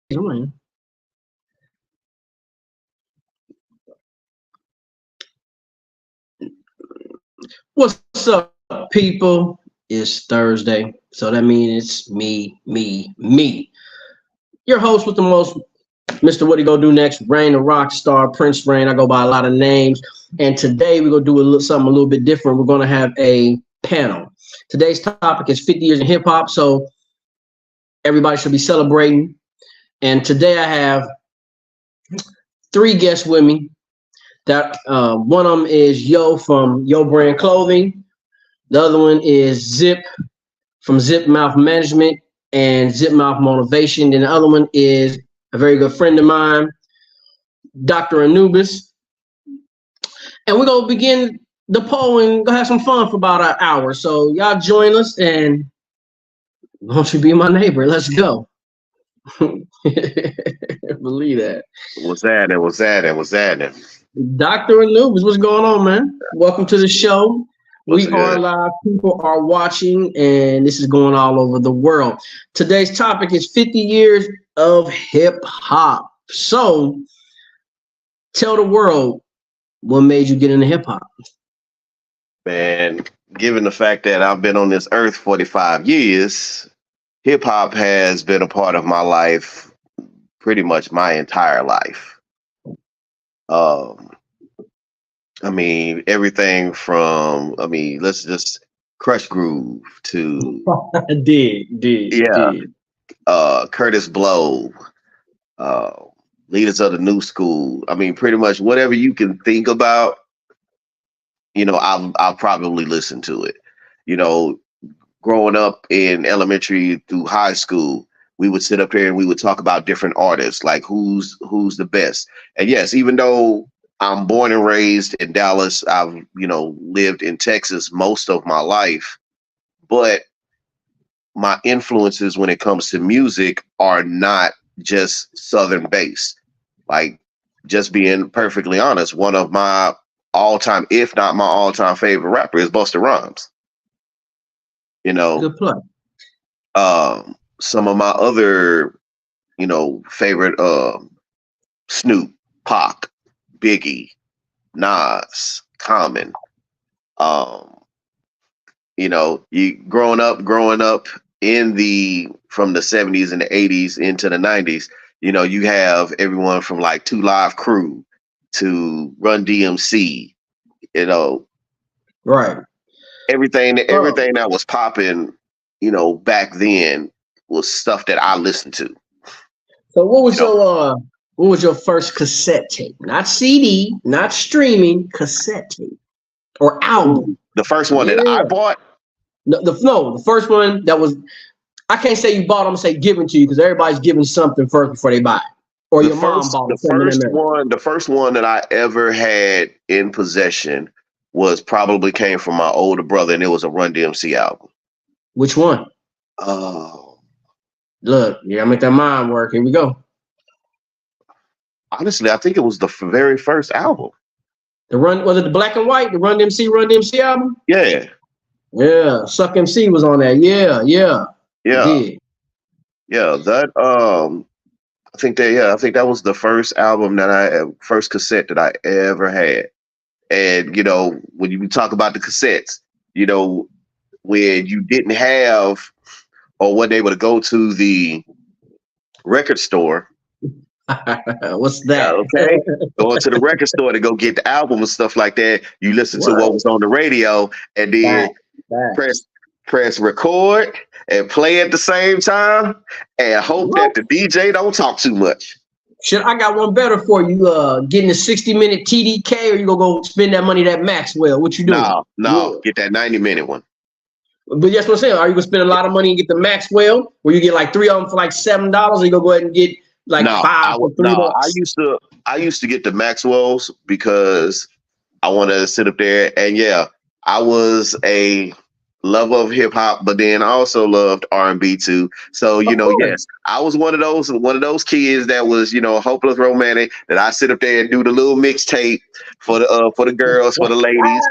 Doing. What's up, people? It's Thursday, so that means it's me. Your host with the most, Mr. What he gonna do next? Rain, the rock star, Prince Rain. I go by a lot of names, and today we're gonna do something a little bit different. We're gonna have a panel. Today's topic is 50 years in hip hop, so everybody should be celebrating. And today I have three guests with me. That one of them is Yo from Yo Brand Clothing. The other one is Zip from Zip Mouth Management and Zip Mouth Motivation. And the other one is a very good friend of mine, Dr. Anubis. And we're gonna begin the poll and go have some fun for about an hour. So y'all join us and won't you be my neighbor? Let's go. Believe that. What's that? Dr. Anubis, what's going on, man? Welcome to the show. We are live. People are watching, and this is going all over the world. Today's topic is 50 years of hip hop. So, tell the world what made you get into hip hop. Man, given the fact that I've been on this earth 45 years, hip hop has been a part of my life pretty much my entire life. Everything from, let's just Crush Groove to Curtis Blow, leaders of the new school. Pretty much whatever you can think about, I'll probably listen to it. Growing up in elementary through high school, we would sit up here and we would talk about different artists, like who's the best. And yes, even though I'm born and raised in Dallas, I've, lived in Texas most of my life, but my influences when it comes to music are not just Southern based. Like, just being perfectly honest, one of my all-time, if not my all-time favorite rapper is Busta Rhymes. Good play. Some of my other, favorite, Snoop, Pac, Biggie, Nas, Common. You growing up from the 70s and the 80s into the 90s, you have everyone from like 2 Live Crew to Run DMC, Right. Everything that was popping, back then was stuff that I listened to. So what was your first cassette tape? Not CD, not streaming, cassette tape or album. The first one that I bought? The first one that was, I can't say you bought, I'm gonna say given to you because everybody's giving something first before they buy it. Or your mom bought it. The first one that I ever had in possession probably came from my older brother, and it was a Run DMC album. Which one? Oh. Look, you gotta make that mind work. Here we go. Honestly, I think it was the very first album. Was it the black and white? The Run DMC album? Yeah. Yeah. Suck MC was on there. Yeah. That I think that was the first album first cassette that I ever had. And when you talk about the cassettes, when you didn't have or wasn't able to go to the record store. What's that? Okay. Going to the record store to go get the album and stuff like that. You listen to what was on the radio and then press record and play at the same time and hope that the DJ don't talk too much. Shit, I got one better for you. Getting a 60-minute TDK, or you gonna go spend that money at Maxwell? What you doing? No, get that 90-minute one. But that's what I'm saying. Are you gonna spend a lot of money and get the Maxwell, where you get like 3 of them for like $7, or you gonna go ahead and get like 5 for $3? I used to get the Maxwells because I wanted to sit up there, and I was a lover of hip hop, but then I also loved R&B too. So yes, I was one of those kids that was hopeless romantic, that I sit up there and do the little mixtape for the girls, for the ladies,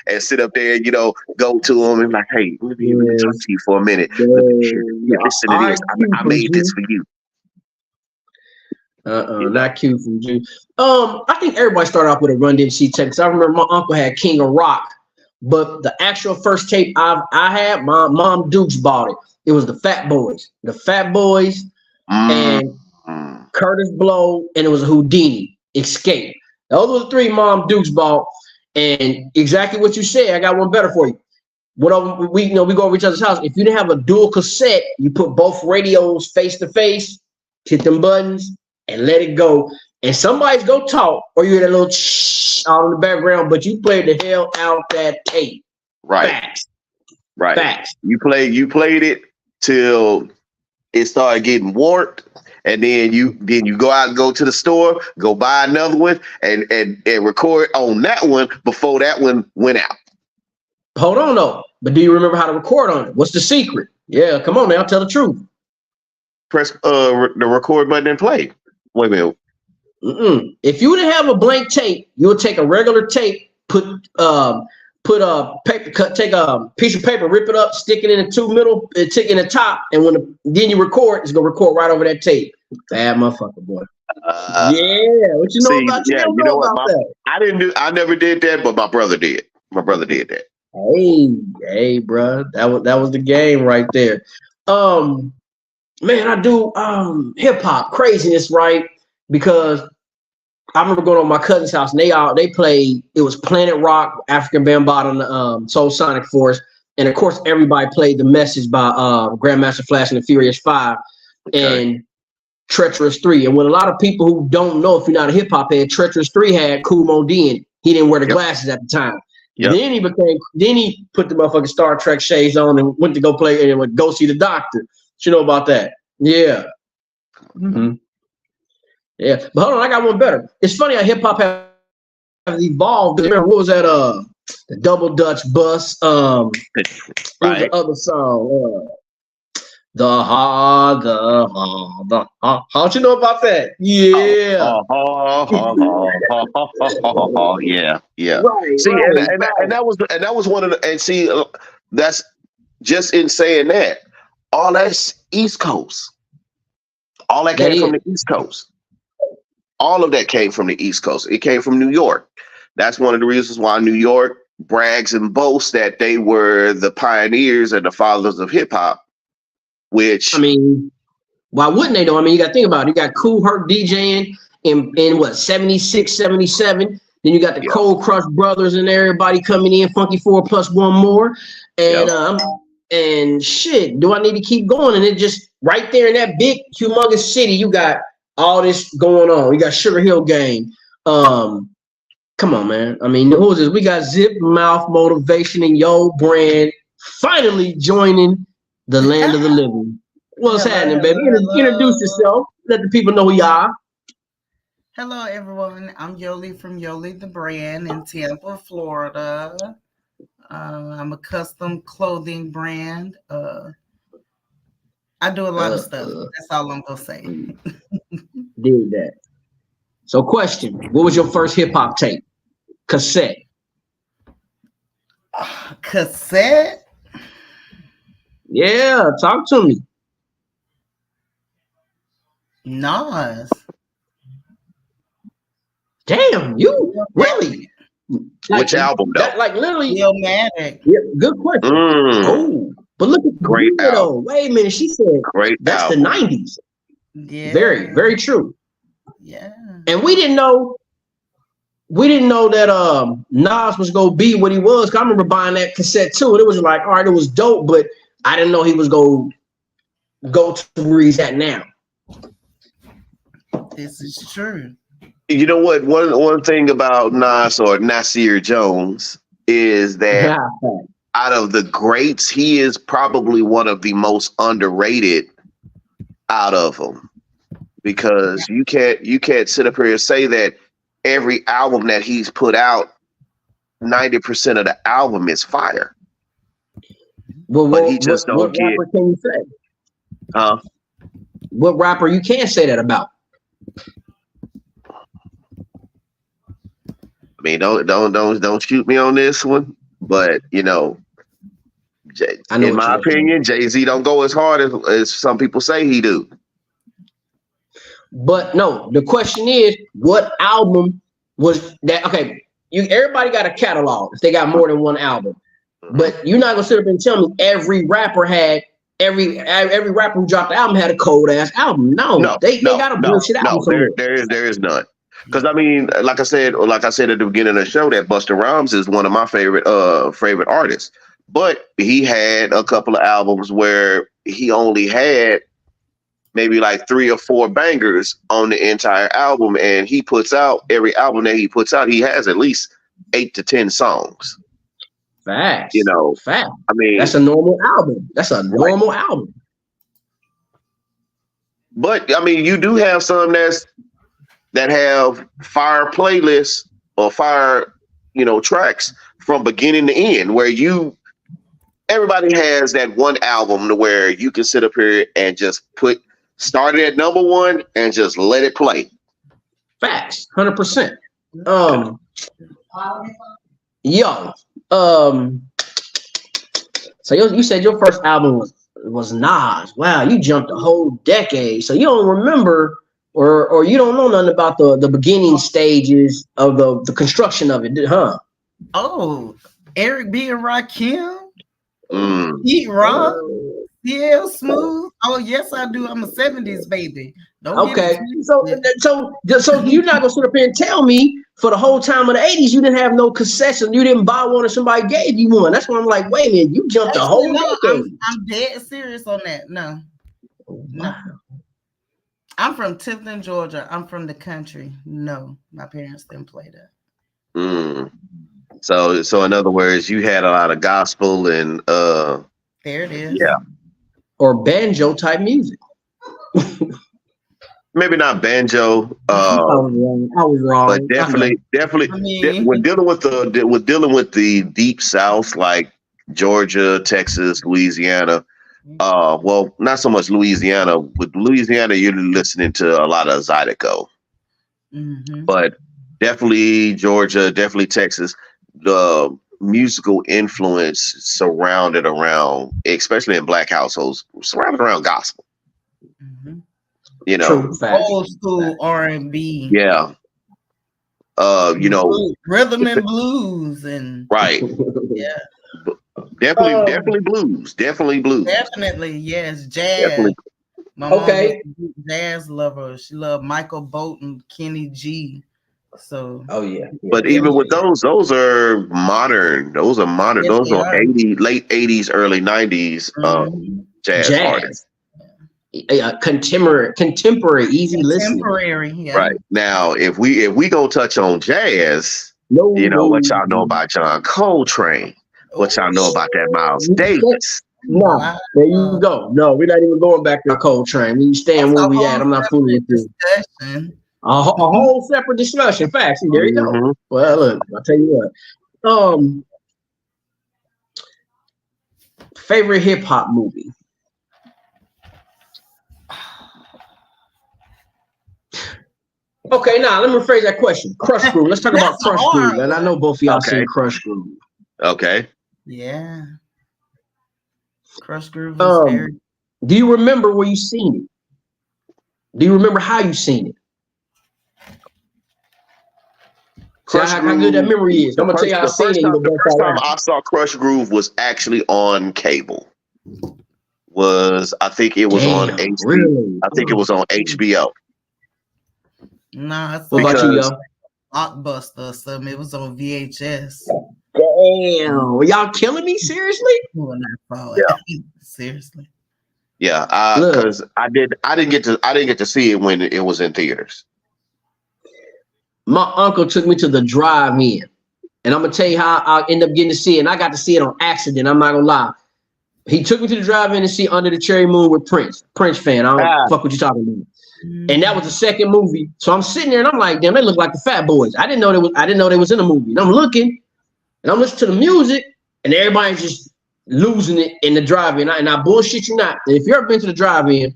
and sit up there, go to them and like, hey, let me talk to you for a minute. Listen to this. I made this for you. Not Q from Juice. I think everybody started off with a Run DMC tape because I remember my uncle had King of Rock, but the actual first tape I had, my mom Dukes bought it. It was the Fat Boys, and Curtis Blow, and it was a Houdini Escape. Those were the three Mom Dukes bought, and exactly what you said. I got one better for you. Whatever we go over each other's house. If you didn't have a dual cassette, you put both radios face to face, hit them buttons, and let it go. And somebody's go talk, or you hear that little out in the background, but you played the hell out that tape. Right. Facts. Right. Facts. You played it till it started getting warped, and then you go out and go to the store, go buy another one, and record on that one before that one went out. Hold on though, but do you remember how to record on it? What's the secret? Yeah, come on now, tell the truth. Press the record button and play. Wait a minute. If you didn't have a blank tape, you would take a regular tape, put a paper cut, take a piece of paper, rip it up, stick it in the two middle, stick in the top, and then you record, it's gonna record right over that tape. Bad motherfucker, boy. Yeah, what you know about you? You know what? I never did that, but my brother did. My brother did that. Hey, bro, that was the game right there. Man, I do hip hop craziness, right? Because I remember going to my cousin's house and they played. It was Planet Rock, African Bambaataa, Soul Sonic Force, and of course everybody played The Message by Grandmaster Flash and the Furious Five, and Treacherous 3. And when a lot of people who don't know, if you're not a hip hop head, Treacherous 3 had Kool Moe Dee in it. He didn't wear the glasses at the time. Yep. Then he put the motherfucking Star Trek shades on and went to go play and would go see the doctor. You know about that? Yeah. Mm-hmm. Yeah. But hold on, I got one better. It's funny how hip hop have evolved. Remember, what was that? The Double Dutch Bus. Right. The other song. How'd you know about that? Yeah. Yeah. Right, see, and that was one of the, and see, that's just in saying that. All that's East Coast. All that came from the East Coast. All of that came from the East Coast. It came from New York. That's one of the reasons why New York brags and boasts that they were the pioneers and the fathers of hip hop. Which, I mean, why wouldn't they though? I mean, you got to think about it. You got Kool Herc DJing in what, 76, 77. Then you got the Cold Crush Brothers and everybody coming in, Funky 4 plus one more. And and shit, do I need to keep going? And it just right there in that big, humongous city, you got all this going on. You got Sugar Hill Gang. Come on, man. I mean, who is this? We got Zip Mouth Motivation and Yo Brand finally joining the land of the living. What's happening, baby? Introduce yourself. Let the people know who you are. Hello, everyone. I'm Yoli from Yoli the Brand in Tampa, Florida. I'm a custom clothing brand. I do a lot of stuff. That's all I'm gonna say. Did that. So, question: what was your first hip hop tape? Cassette. Cassette. Yeah, talk to me. Nas. Damn, you really? Which album though? Like literally. Illmatic. Yeah, good question. Oh, but look at the great album. Wait a minute, she said that's album. The 90s. Yeah. Very, very true. Yeah. And we didn't know that Nas was gonna be what he was. 'Cause I remember buying that cassette too, and it was like, all right, it was dope, but I didn't know he was gonna go to where he's at now. This is true. You know what? One thing about Nas or Nasir Jones is that out of the greats, he is probably one of the most underrated out of them, because you can't sit up here and say that every album that he's put out, 90% of the album is fire. Well, but he just don't get. What rapper can you say? Huh? What rapper you can't say that about? I mean, don't shoot me on this one, but you know, in my opinion, Jay-Z don't go as hard as some people say he do. But no, the question is, what album was that? Okay, everybody got a catalog if they got more than one album. But you're not gonna sit up and tell me every rapper had every rapper who dropped the album had a cold ass album. No, they got a bullshit album. There is none. Because I mean, like I said at the beginning of the show, that Busta Rhymes is one of my favorite artists. But he had a couple of albums where he only had maybe like 3 or 4 bangers on the entire album, and he puts out every album that he puts out, he has at least 8 to 10 songs. Facts. You know, facts. I mean, that's a normal album. That's a normal album. But I mean, you do have some that have fire playlists or fire, tracks from beginning to end, where everybody has that one album to where you can sit up here and just start it at number 1 and just let it play. Facts, 100%. So you said your first album was Nas. Wow, you jumped a whole decade. So you don't remember or you don't know nothing about the beginning stages of the construction of it, huh? Oh, Eric B. and Rakim, Heat Rock, CL Smooth. Oh, yes, I do. I'm a 70s baby. Okay, so you're not gonna sit up here and tell me for the whole time of the 80s you didn't have no cassettes and you didn't buy one or somebody gave you one. That's why I'm like, wait a minute, you jumped the whole decade. I'm dead serious on that. No. I'm from Tifton, Georgia. I'm from the country. No, my parents didn't play that. So in other words, you had a lot of gospel and there it is. Yeah. Or banjo type music. Maybe not banjo. I was wrong. But definitely. When dealing with the deep South, like Georgia, Texas, Louisiana. Well, not so much Louisiana. With Louisiana, you're listening to a lot of Zydeco. But definitely Georgia, definitely Texas. The musical influence surrounded around, especially in Black households, surrounded around gospel. Old school R&B. Yeah. Rhythm and blues and right. Yeah. Definitely blues. Definitely blues. Definitely, yes. Jazz. Definitely. My mom was a jazz lover. She loved Michael Bolton, Kenny G. So but even with those are modern. Those are modern. Yes, those are late 80s, early 90s jazz artists. Contemporary, easy listening. Right. Now, if we go touch on jazz, what y'all know about John Coltrane? What y'all know about that Miles Davis? No, there you go. No, we're not even going back to Coltrane. We stand where we at. I'm not fooling with this. A whole separate discussion. Facts. There you go. Well, look, I'll tell you what. Favorite hip hop movie. Okay, now let me rephrase that question. Crush Groove. Let's talk about Crush Groove. And I know both of y'all seen Crush Groove. Okay. Yeah. Crush Groove is very. Do you remember where you seen it? Do you remember how you seen it? How good that memory is. I'm gonna tell you how I seen it. The first time I saw Crush Groove was actually on cable. I think it was on HBO. Really? I think it was on HBO. Nah, what about you, yo? Blockbuster or something. It was on VHS. Damn, were y'all killing me? Seriously? Yeah. Seriously. Yeah, because I didn't get to see it when it was in theaters. My uncle took me to the drive-in, and I'm gonna tell you how I ended up getting to see it. And I got to see it on accident. I'm not gonna lie. He took me to the drive-in to see Under the Cherry Moon with Prince. Prince fan. I don't fuck what you talking about. And that was the second movie. So I'm sitting there and I'm like, damn, they look like the Fat Boys. I didn't know they was in a movie. And I'm looking and I'm listening to the music and everybody's just losing it in the drive-in. And I bullshit you not. If you've ever been to the drive-in,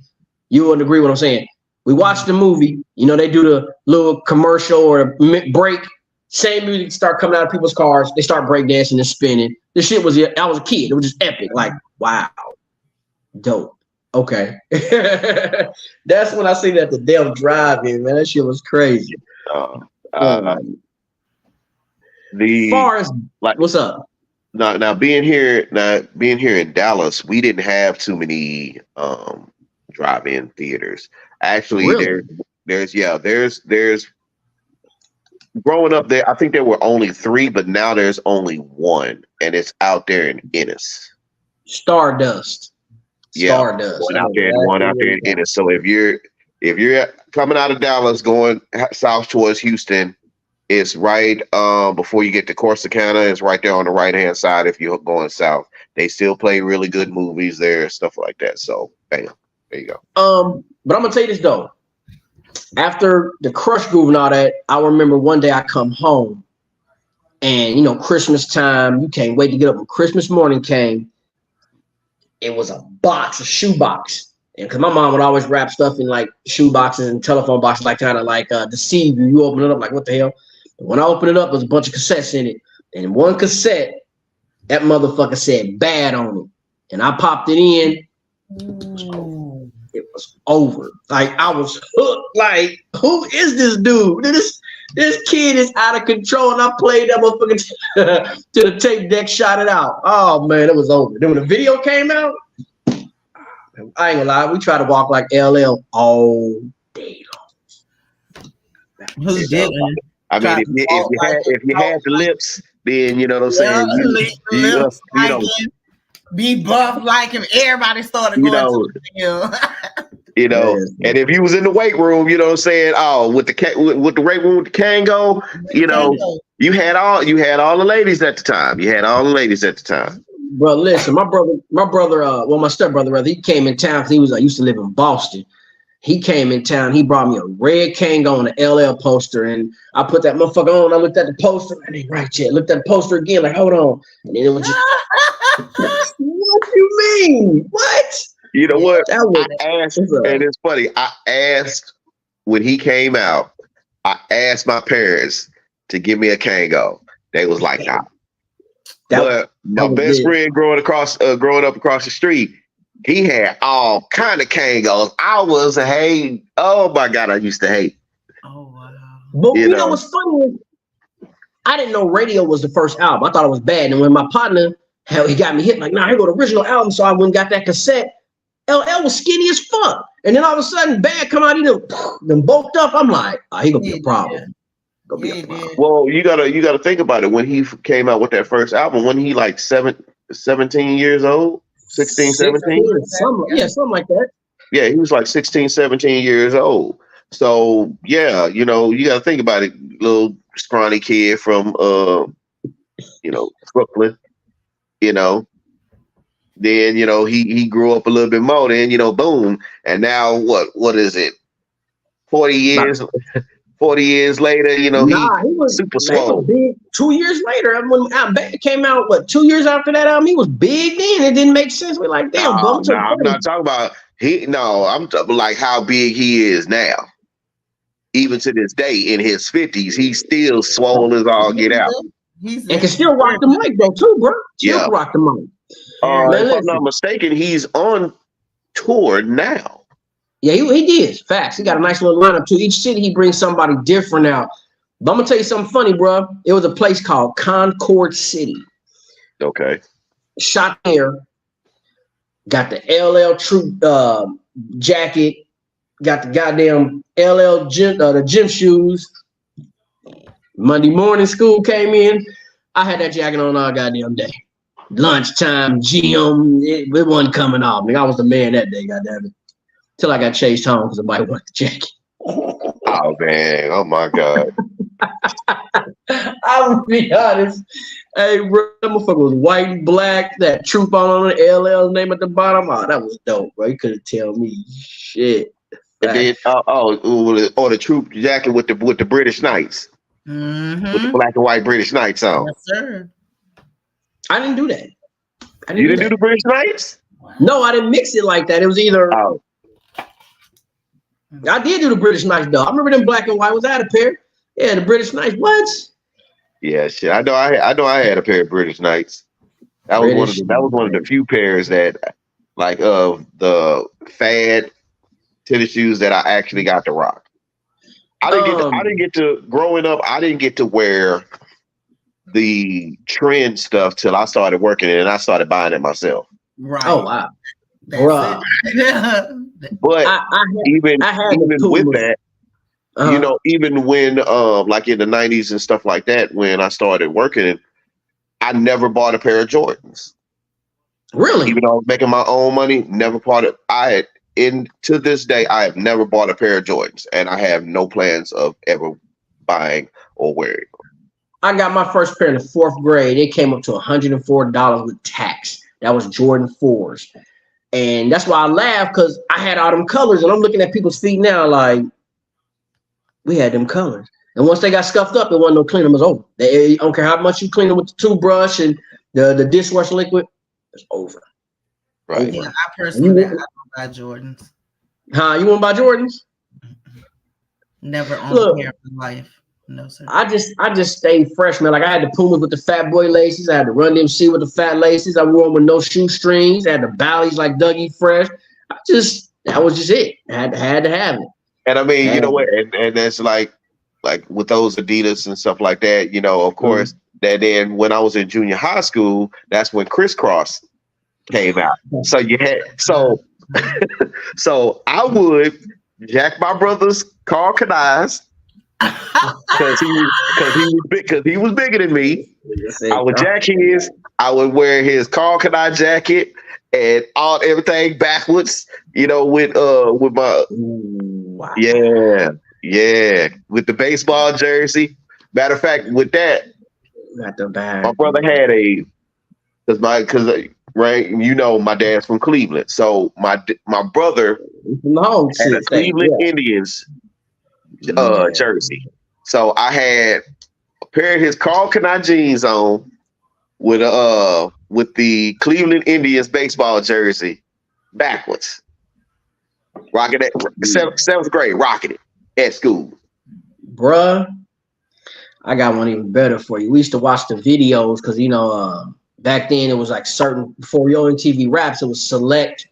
you wouldn't agree with what I'm saying. We watched the movie, they do the little commercial or break, same music start coming out of people's cars. They start breakdancing and spinning. This shit I was a kid. It was just epic. Like, wow. Dope. Okay. That's when I seen that the damn drive-in, man. That shit was crazy. Far as like, what's up? Now being here in Dallas, we didn't have too many drive-in theaters. Actually, Really? there's growing up there, I think there were only 3, but now there's only 1, and it's out there in Ennis. Stardust. Yeah, Stardust. one out there in Ennis. So if you're coming out of Dallas going south towards Houston, it's right before you get to Corsicana. It's right there on the right-hand side if you're going south. They still play really good movies there, stuff like that. So bam, there you go. But I'm gonna tell you this though. After the Crush Groove and all that, I remember one day I come home and, you know, Christmas time, you can't wait to get up. When Christmas morning came, it was a shoe box. And because my mom would always wrap stuff in like shoe boxes and telephone boxes, like kind of like deceive you. You open it up like, what the hell? But when I opened it up, there's a bunch of cassettes in it. And one cassette, that motherfucker said bad on it. And I popped it in. Ooh. It was over. Like I was hooked. Like, who is this dude? This kid is out of control. And I played that motherfucker to the tape deck, shot it out. Oh man, it was over. Then when the video came out, I ain't gonna lie, we tried to walk like LL all day long. Who didn't? I mean, if you had the lips, then you know what I'm saying. You know, be buff like him. Everybody started going to the gym. You know, and if you was in the weight room, you know what I'm saying. Oh, with the weight room with the Kango, you know, you had all the ladies at the time. Bro, listen, my brother, my stepbrother, rather, he came in town because I used to live in Boston. He came in town. He brought me a red Kango and an LL poster, and I put that motherfucker on. I looked at the poster. I didn't write yet. Looked at the poster again, like, hold on. And then it was just, what you mean? What? You know what? I asked, and it's funny. I asked when he came out. I asked my parents to give me a Kango. They was like, nah. But my best friend growing up across the street, he had all kind of Kangos. Oh my God, I used to hate. Oh wow. But you know what's funny? I didn't know Radio was the first album. I thought it was bad. And when my partner, he got me hit, like, nah, here go the original album. So I went and got that cassette. LL was skinny as fuck. And then all of a sudden, Bad come out, he done bulked up. I'm like, he gonna be a problem. Well, you gotta think about it. When he came out with that first album, when he like 17 years old, 16, 17? Something like that. Yeah, he was like 16, 17 years old. So yeah, you know, you gotta think about it. Little scrawny kid from Brooklyn, you know. Then, you know, he grew up a little bit more, then, you know, boom. And now what is it? 40 years later, you know, he was super swole. Big 2 years later, when Bad came out, 2 years after that album, he was big then. It didn't make sense. We're like, damn, I'm not talking about I'm talking like how big he is now. Even to this day, in his 50s, he's still swole as all get out. And can still rock the mic though, too, bro. Still rock the mic. If I'm not mistaken, he's on tour now. Yeah, he did. Facts. He got a nice little lineup too. Each city he brings somebody different out. But I'm gonna tell you something funny, bro. It was a place called Concord City. Okay. Shot there. Got the LL Troop jacket. Got the goddamn LL gym, the gym shoes. Monday morning school came in. I had that jacket on all goddamn day. Lunchtime, gym, it wasn't coming off. I was the man that day, goddamn it. Till I got chased home because somebody wanted the jacket. Oh man, oh my God. I would be honest. Hey, bro, that motherfucker was white and black. That Troop on the LL name at the bottom. Oh, that was dope, bro. You couldn't tell me shit. And then, the Troop jacket with the British Knights. Mm-hmm. With the black and white British Knights on. Yes, sir. I didn't do that. You didn't do the British Knights? No, I didn't mix it like that. It was either. Oh. I did do the British Knights though. I remember them black and white. Was that a pair? Yeah, the British Knights. What? Yeah, shit. I know I had a pair of British Knights. That was one of the few pairs that like of the fad tennis shoes that I actually got to rock. I didn't get to growing up. I didn't get to wear the trend stuff till I started working it and I started buying it myself. Right. Oh wow, Bruh. But even with that, uh-huh. even when like in the 90s and stuff like that, when I started working, I never bought a pair of Jordans. Really? Even though I was making my own money, never bought it. To this day, I have never bought a pair of Jordans, and I have no plans of ever buying or wearing them. I got my first pair in the 4th grade. It came up to $104 with tax. That was Jordan 4s. And that's why I laugh, because I had all them colors, and I'm looking at people's feet now like, we had them colors. And once they got scuffed up, it wasn't no cleaning. It was over. I don't care how much you clean them with the toothbrush and the dishwasher liquid, it's over. Right. Yeah, I personally I don't buy Jordans. Huh? You want to buy Jordans? Never owned a pair in life. No, sir. I just stayed fresh, man. Like I had the Pumas with the fat boy laces. I had the Run DMC with the fat laces. I wore them with no shoestrings. I had the Bally's like Dougie Fresh. That was just it. I had to have it. And I mean, you know what? And that's like with those Adidas and stuff like that, of course, that then when I was in junior high school, that's when Crisscross came out. So you had so I would jack my brother's Carl Kanais because he was bigger than me. I would jack his. I would wear his Carl Kanai jacket and everything backwards. With my with the baseball jersey. Matter of fact, with that, my brother had right, my dad's from Cleveland, so my brother had a Cleveland Indians jersey. So I had a pair of his Carl Kanai jeans on with the Cleveland Indians baseball jersey backwards, rocking it. 7th grade, rocking it at school. Bruh, I got one even better for you. We used to watch the videos because back then it was like certain, before Yo MTV Raps, it was select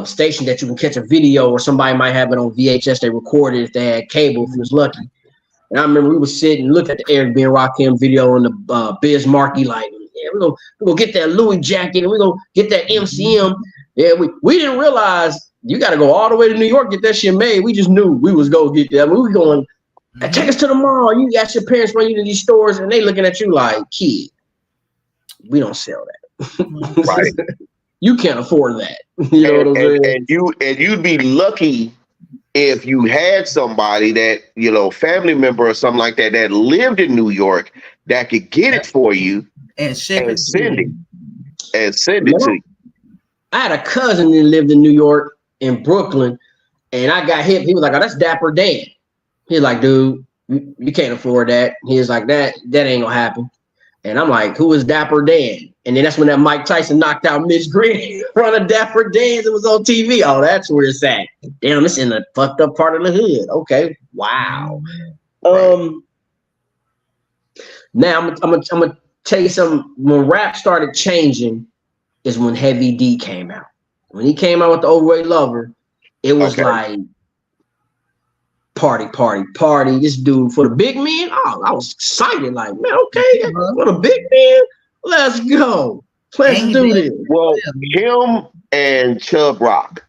station that you can catch a video, or somebody might have it on VHS. They recorded if they had cable, if you was lucky. And I remember we would sit and look at the Eric B. and Rakim video on the Biz Markie, like, yeah, we're gonna get that Louis jacket and we're gonna get that MCM. Yeah, we didn't realize you got to go all the way to New York, get that shit made. We just knew we was going to get that. We were going, take us to the mall. You got your parents run you to these stores and they looking at you like, kid, we don't sell that. Right. You can't afford that. You know what I'm saying? And you'd be lucky if you had somebody that, family member or something like that, that lived in New York that could get it for you and send it to you. I had a cousin that lived in New York, in Brooklyn, and I got hit. He was like, oh, that's Dapper Dan. He's like, dude, you can't afford that. He was like, that ain't gonna happen. And I'm like, who is Dapper Dan? And then that's when that Mike Tyson knocked out Mitch Green in front of Dapper Dan. It was on TV. Oh, that's where it's at. Damn, it's in the fucked up part of the hood. Okay, wow. Now I'm gonna tell you something. When rap started changing, is when Heavy D came out. When he came out with the Overweight Lover, it was like party. This dude for the big men. Oh, I was excited. Like, man, okay, for the big man, let's go. Let's do this. Well, him and Chubb Rock.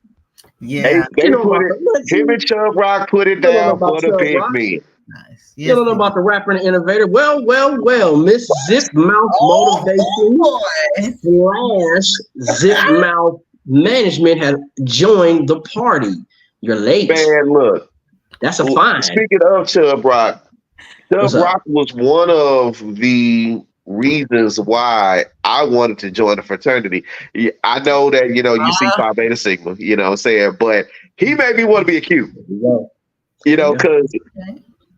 Yeah, him and Chubb Rock put it down for the big men. Nice. You don't know about the rapper and the innovator. Well, Miss Zip Mouth Motivation / Zip Mouth Management has joined the party. Your ladies. Man, look. That's a fine. Speaking of Chubb Rock, Chubb Rock was one of the reasons why I wanted to join the fraternity. I know that, you see Phi Beta Sigma, you know what I'm saying? But he made me want to be a Q. Because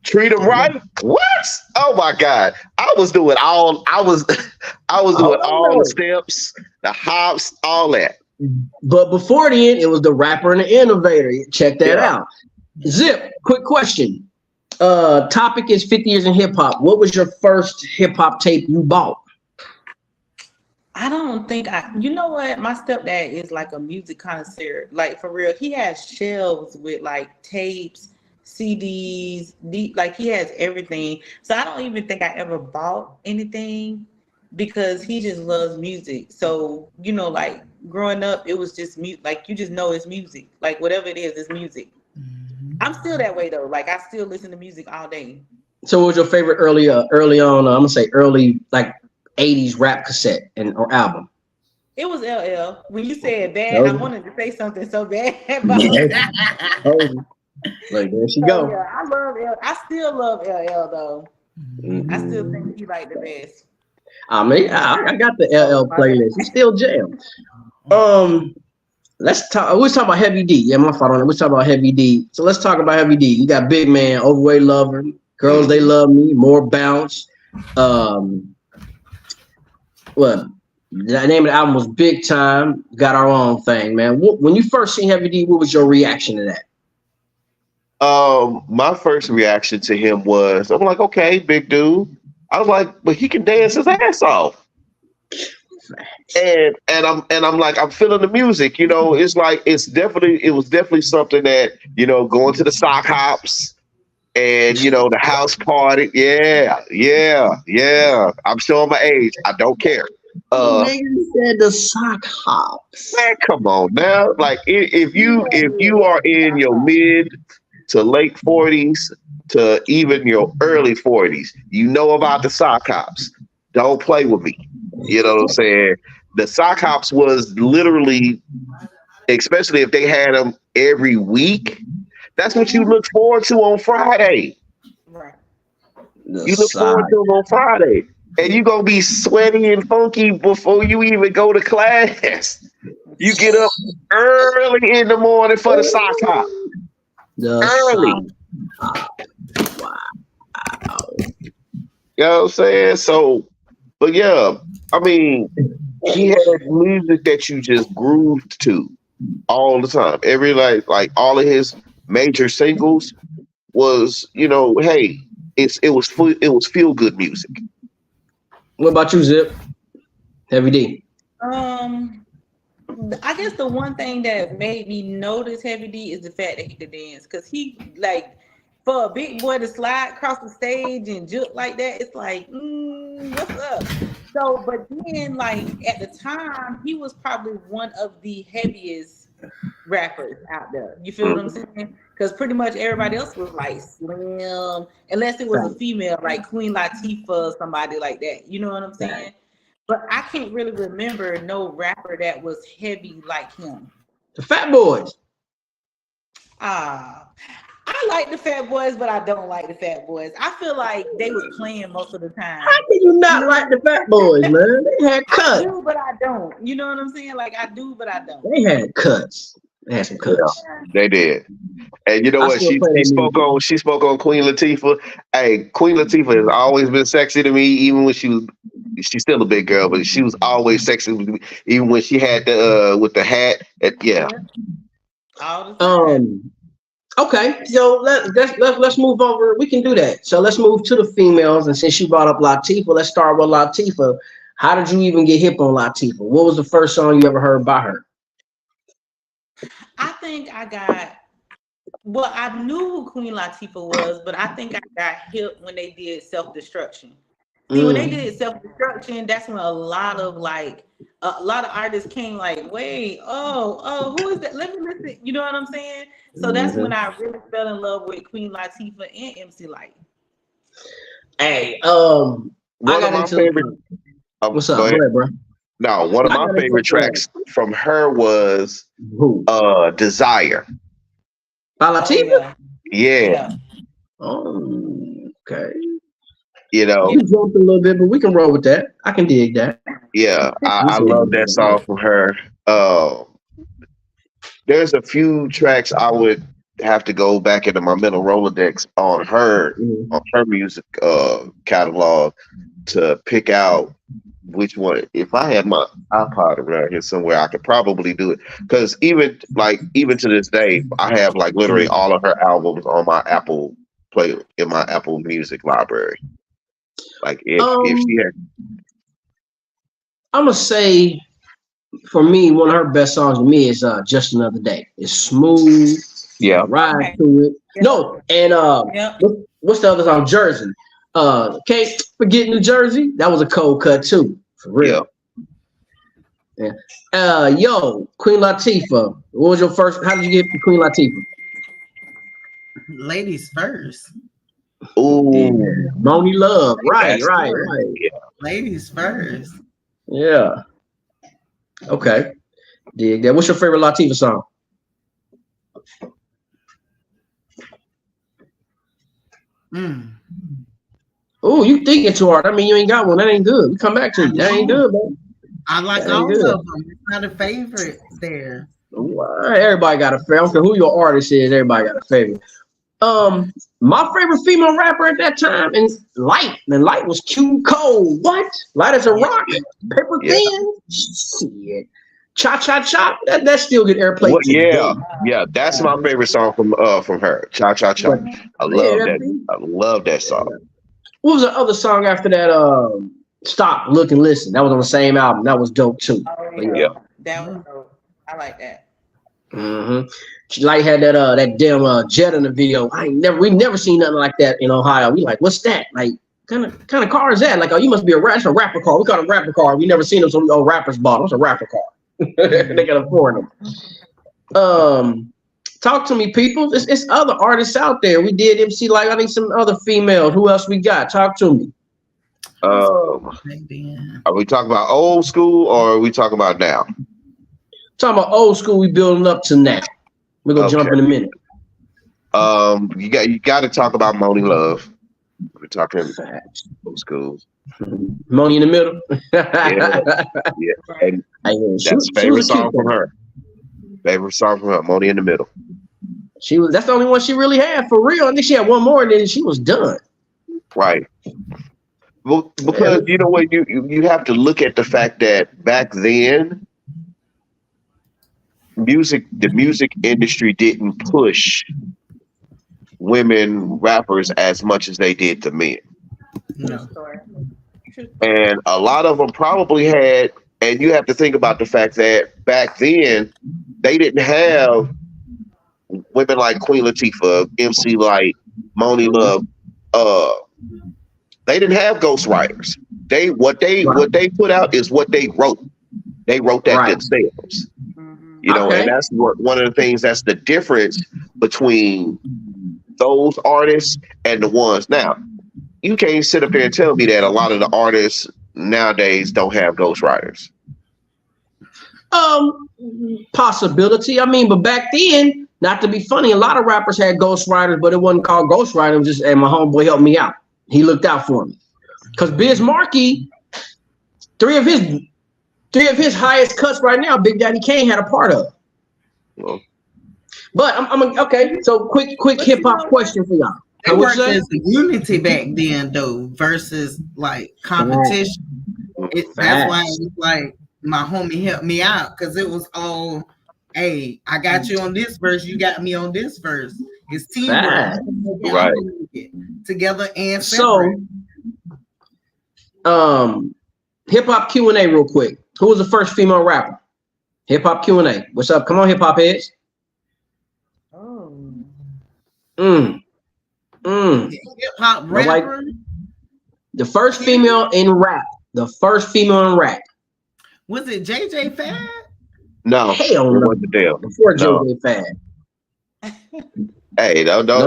treat him right. What? Oh my God! I was doing all the steps, the hops, all that. But before the end, it was the rapper and the innovator. Check that out. Zip. Quick question. Topic is 50 years in hip hop. What was your first hip hop tape you bought? I don't think you know what? My stepdad is like a music connoisseur. Like for real. He has shelves with like tapes, CDs, like he has everything. So I don't even think I ever bought anything because he just loves music. So, like growing up, it was just music. Like you just know it's music. Like whatever it is, it's music. I'm still that way though. Like I still listen to music all day. So what was your favorite early on, I'm gonna say early like 80s rap cassette or album? It was LL. When you said bad, I wanted to say something so bad about like there she so, go. Yeah, I love LL. I still love LL though. I still think he like the best. I mean, I got the LL playlist. He still jam. Let's talk. We was talking about Heavy D. Yeah, my fault on it. We talking about Heavy D. So let's talk about Heavy D. You got Big Man, Overweight Lover, Girls They Love Me, More Bounce. What the name of the album was Big Time. Got Our Own Thing, man. When you first seen Heavy D, what was your reaction to that? My first reaction to him was, I'm like, okay, big dude. I was like, but he can dance his ass off. And I'm like, I'm feeling the music, it's like it was definitely something that, going to the sock hops and the house party. Yeah. I'm showing my age. I don't care. Nigga said the sock hops. Man, come on now. Like if you are in your mid to late 40s to even your early 40s, you know about the sock hops. Don't play with me. You know what I'm saying? The sock hops was literally, especially if they had them every week, that's what you look forward to on Friday. Right. You look forward to them on Friday. And you're going to be sweaty and funky before you even go to class. You get up early in the morning for the sock hop. Early. Wow. You know what I'm saying? So, but yeah, I mean, he had music that you just grooved to all the time. Every like all of his major singles was, hey, it was feel good music. What about you, Zip? Heavy D. I guess the one thing that made me notice Heavy D is the fact that he could dance. Because he, like, for a big boy to slide across the stage and juke like that, it's like, what's up? So, but then, like, at the time, he was probably one of the heaviest rappers out there. You feel what I'm saying? Because pretty much everybody else was like slim, unless it was a female, like Queen Latifah or somebody like that. You know what I'm saying? But I can't really remember no rapper that was heavy like him. The Fat Boys. I like the Fat Boys, but I don't like the Fat Boys. I feel like they was playing most of the time. How can you not like the Fat Boys, man? They had cuts. I do, but I don't. You know what I'm saying? Like I do, but I don't. They had cuts. They had some cuts. Yeah, they did. And you know what? She spoke on Queen Latifah. Hey, Queen Latifah has always been sexy to me, even when she's still a big girl, but she was always sexy with me, even when she had the with the hat. Yeah. Okay, so let's move over. We can do that. So let's move to the females. And since you brought up Latifah, let's start with Latifah. How did you even get hip on Latifah? What was the first song you ever heard by her? I think I knew who Queen Latifah was, but I think I got hip when they did Self-Destruction. See, when they did Self-Destruction, that's when a lot of artists came like, wait, who is that? Let me listen. You know what I'm saying? So that's when I really fell in love with Queen Latifah and MC Lyte. Hey, what's up? Go ahead, bro. No, one of my favorite tracks from her was Desire. By Latifah? Yeah. Oh, okay. You jumped a little bit, but we can roll with that. I can dig that. Yeah, I love that song from her. There's a few tracks I would have to go back into my mental Rolodex on her music catalog to pick out which one. If I had my iPod around here somewhere, I could probably do it. Because even to this day, I have like literally all of her albums on my Apple Music library. Like if she had. I'm gonna say for me, one of her best songs to me is Just Another Day. It's smooth. Yeah. Ride Okay. to it. Yeah. No, and Yep. what's the other song? Jersey. Can't Forget New Jersey. That was a cold cut too. For real. Yeah. Yo, Queen Latifah. What was your first? How did you get to Queen Latifah? Ladies first. Ooh. Moni Love. Right. Yeah. Ladies first. Yeah. Okay. Dig that. What's your favorite Latifah song? Mm. Oh, you thinking too hard. I mean, you ain't got one. That ain't good. We come back to you. That ain't good, man. I like That ain't all good. of them. It's not a favorite there. Everybody got a favorite. I don't care who your artist is. Everybody got a favorite. My favorite female rapper at that time and Light. And Light was cute, cold. What? Light as a rock. Paper Yeah. thin. Shit. Cha Cha Cha. That still get airplay. What, yeah, today. yeah, that's my favorite song from her. Cha Cha Cha. I love Yeah, that. I love that song. What was the other song after that? Stop, Look, and Listen. That was on the same album. That was dope too. Oh, Yeah. That was dope. I like that. Mm-hmm. Light had that damn jet in the video. We never seen nothing like that in Ohio. We like, what's that? Like, kind of car is that? Like, oh, you must be a rapper car. We call it a rapper car. We never seen them, so rappers bought them. It's a rapper car. They can afford them. Talk to me, people. It's other artists out there. We did MC Light. I think some other females. Who else we got? Talk to me. Are we talking about old school or are we talking about now? Talking about old school, we building up to now. We're gonna jump in a minute. You got to talk about Moni Love. We're talking old school. Moni in the middle. Yeah. And She that's favorite song from her. Favorite song from her, Moni in the Middle. That's the only one she really had for real. I think she had one more and then she was done. Right. Well, because you know what, you have to look at the fact that back then the music industry didn't push women rappers as much as they did to men. No. And a lot of them probably had, and you have to think about the fact that back then they didn't have women like Queen Latifah, MC Light, Moni Love. They didn't have ghostwriters. What they put out is what they wrote. They wrote that themselves. You know, and that's one of the things that's the difference between those artists and the ones now. You can't sit up there and tell me that a lot of the artists nowadays don't have ghostwriters. Possibility. I mean, but back then, not to be funny, a lot of rappers had ghostwriters, but it wasn't called ghostwriter. It was just, hey, my homeboy helped me out. He looked out for me. Because Biz Markie, three of his highest cuts right now, Big Daddy Kane had a part of. Well, but I'm okay. So quick hip hop question for y'all. It worked as a unity back then, though, versus like competition. That's why it was like my homie helped me out because it was all, hey, I got you on this verse, you got me on this verse. It's teamwork, right? Together and separate. So, hip hop Q&A real quick. Who was the first female rapper? Hip hop Q&A. What's up? Come on, hip hop heads. Hip hop rapper. The first female in rap. The first female in rap. Was it JJ Fad? No. Hell no. What the deal? Before JJ Fad. Hey, don't get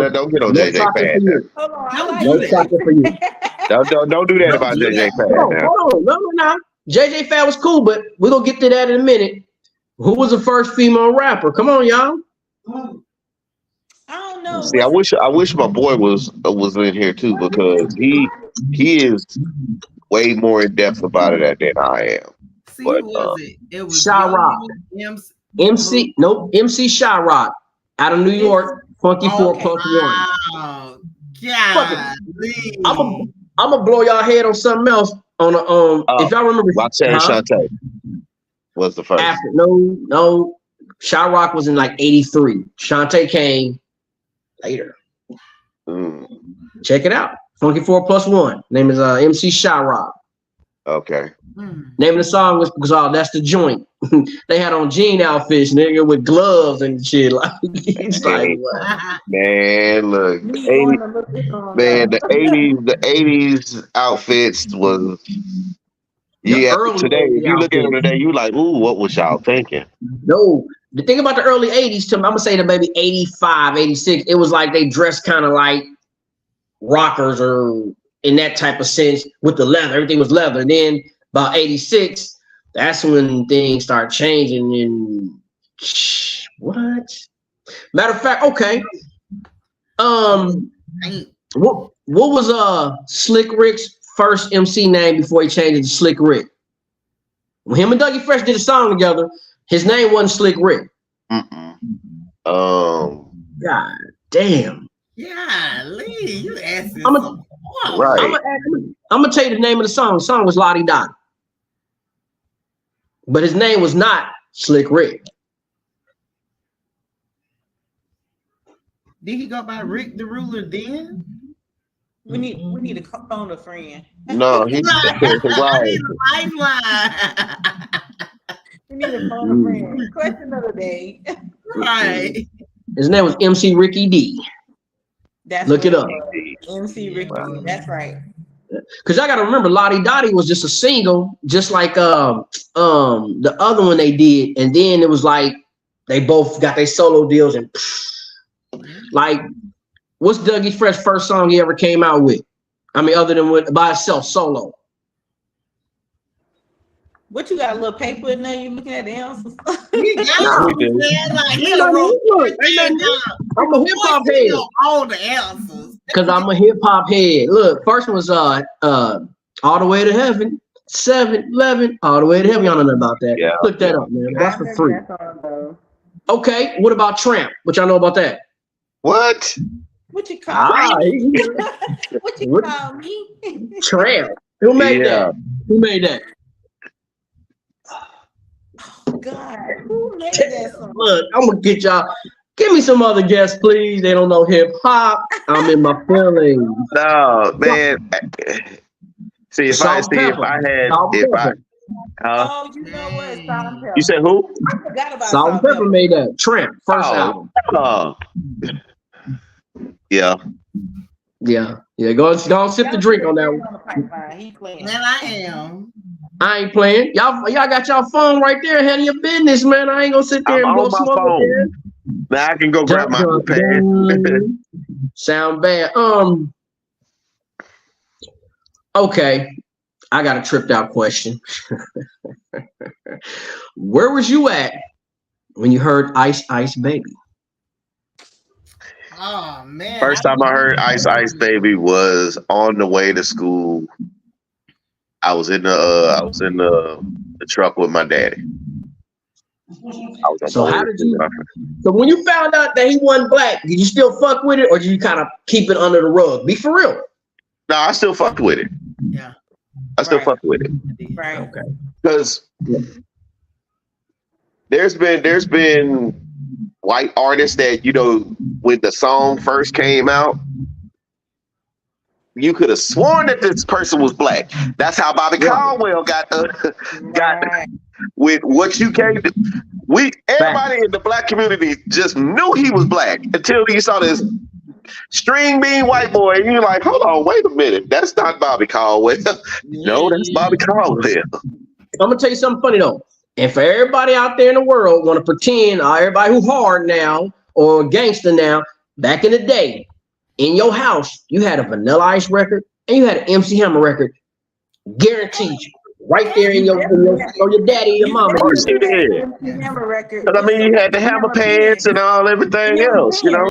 on JJ Fad. Hold on, No chocolate for you. Don't do that about JJ Fad. Hold on. No. JJ Fad was cool, but we're gonna get to that in a minute. Who was the first female rapper? Come on, y'all. I don't know. See, I wish my boy was in here too, because he is way more in depth about it than I am. See, but, who was it? It was Shy-Rock. MC Shy-Rock out of New York. Funky 4 + 1. Wow. Yeah. I'm gonna blow y'all head on something else. If y'all remember, Roxanne Shante was the first. No. Shy-Rock was in like '83. Shante came later. Check it out. Funky 4 + 1. Name is MC Shy-Rock. Okay. Name of the song was because that's the joint. They had on jean outfits, nigga, with gloves and shit. Like it's like what? Man, look, Me 80, going to look this on man, now. the 80s outfits was yeah. early Today, if you look at them outfits. today, you like, ooh, what was y'all thinking? No, the thing about the early 80s, Tim, I'm gonna say that maybe 85, 86, it was like they dressed kind of like rockers or in that type of sense with the leather. Everything was leather. And then about 86, that's when things start changing. And what? Matter of fact, okay. What was Slick Rick's first MC name before he changed it to Slick Rick? When him and Dougie Fresh did a song together, his name wasn't Slick Rick. God damn. Yeah, Lee, you asking. Right. I'm gonna tell you the name of the song. The song was Lottie Dottie. But his name was not Slick Rick. Did he go by Rick the Ruler then? We need to phone a friend. No, he's I right. need a lifeline. We need to phone a friend. Question of the day. Right. His name was MC Ricky D. That's Look it up. MC Ricky. Wow. That's right. Cause I gotta remember Lottie Dottie was just a single, just like the other one they did, and then it was like they both got their solo deals and like what's Dougie Fresh first song he ever came out with? I mean, other than with by itself solo. What you got a little paper in there? You looking at the answers? He got it, man. Like, he wrote everything down. I'm a hip hop head. All the answers. Cause I'm a hip hop head. Look, first one was All the Way to Heaven, 7-11, All the Way to Heaven. Y'all don't know about that. Yeah. Look that up, man. That's for free. That song, though. Okay, what about Tramp? What y'all know about that? What? What you call me? What you What? call me? Tramp. Who made Yeah. that? Who made that? God, who made that song? Look, I'm gonna get y'all. Give me some other guests, please. They don't know hip hop. I'm in my feelings. No, man. See, if I Salt Pepper. Salt Pepper. Oh, you know what? Salt and Pepper. You said who? I forgot about Salt and Pepper made that. Tramp, first album. Yeah. Yeah. Go and sip the drink on that one. He playing. Man, I am. I ain't playing. Y'all got y'all phone right there. Handle your business, man. I ain't gonna sit there I'm and blow on my smoke. phone. Now I can go grab my pad. Sound bad. Okay. I got a tripped out question. Where was you at when you heard Ice Ice Baby? Oh man. First time I heard Ice Ice Baby was on the way to school. I was in the truck with my daddy. So when you found out that he wasn't black, did you still fuck with it or did you kind of keep it under the rug? Be for real. No, I still fucked with it. Yeah. I still fucked with it. Right. Okay. Because there's been white artists that, you know, when the song first came out, you could have sworn that this person was black. That's how Bobby Caldwell got with What You Came to. Everybody in the black community just knew he was black until you saw this string bean white boy, and you're like, hold on, wait a minute, that's not Bobby Caldwell. No, that's Bobby Caldwell. I'm gonna tell you something funny though. And for everybody out there in the world want to pretend, everybody who hard now or gangster now, back in the day, in your house, you had a Vanilla Ice record and you had an MC Hammer record. Guaranteed you. Right there in your daddy and your mama. Of course you did. Because I mean, you had the hammer pants and everything else, you know.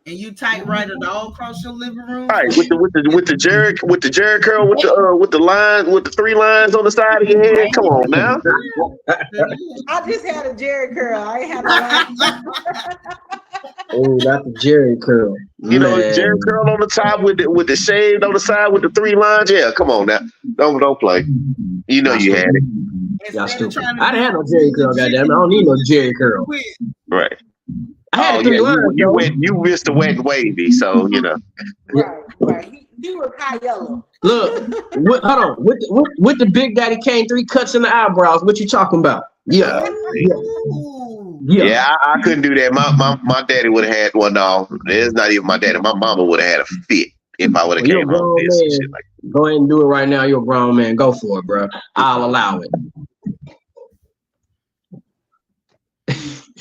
And you typewriter all across your living room. Right, with the Jerry curl with the line with the 3 lines on the side of your head. Come on now. I just had a Jerry curl. I ain't had a line. Oh, that's the Jerry curl. You know, Jerry curl on the top with the shade on the side with the 3 lines. Yeah, come on now. Don't play. You know you had it. Y'all stupid. I didn't have no Jerry curl, goddamn. I don't need no Jerry curl. Right. I had 3 lines. You missed the wet and wavy, so you know. Right. He was high yellow. Look, hold on. With the Big Daddy Kane 3 cuts in the eyebrows, what you talking about? Yeah. Yeah, I couldn't do that. My daddy would have had it's not even my daddy. My mama would have had a fit if I would have came home with this and shit like that. Go ahead and do it right now. You're a grown man. Go for it, bro. I'll allow it.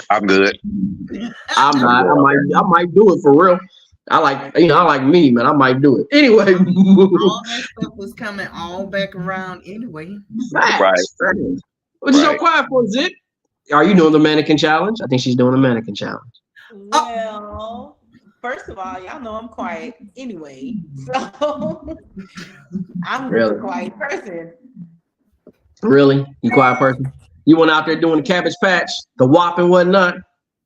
I'm good. I'm not. I might do it for real. I like me, man. I might do it. Anyway. All that stuff was coming all back around anyway. Right. What you so quiet for, Zip? Are you doing the mannequin challenge? I think she's doing the mannequin challenge. Well, first of all, y'all know I'm quiet anyway. So I'm a quiet person. Really? You quiet person? You went out there doing the Cabbage Patch, the WAP and whatnot?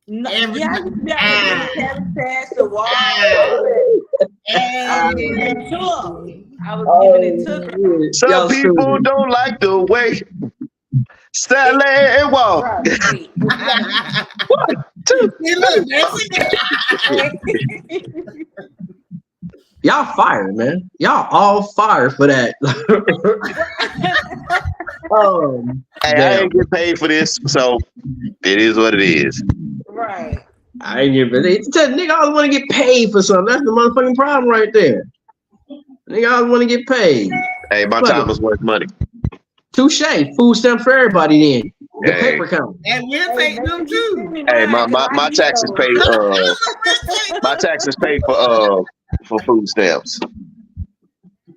No, yeah, the Cabbage Patch, the WAP. I was giving it to Some people don't like the way Sally walk. Right. 1, 2. Y'all fired, man. Y'all all fired for that. Hey, I ain't get paid for this, so it is what it is. Right. I ain't get paid. Nigga always want to get paid for something. That's the motherfucking problem right there. Nigga always want to get paid. Hey, my time was worth money. Touche. Food stamp for everybody then. The paper count. And we'll take them too. Hey, my taxes paid. My taxes paid for food stamps.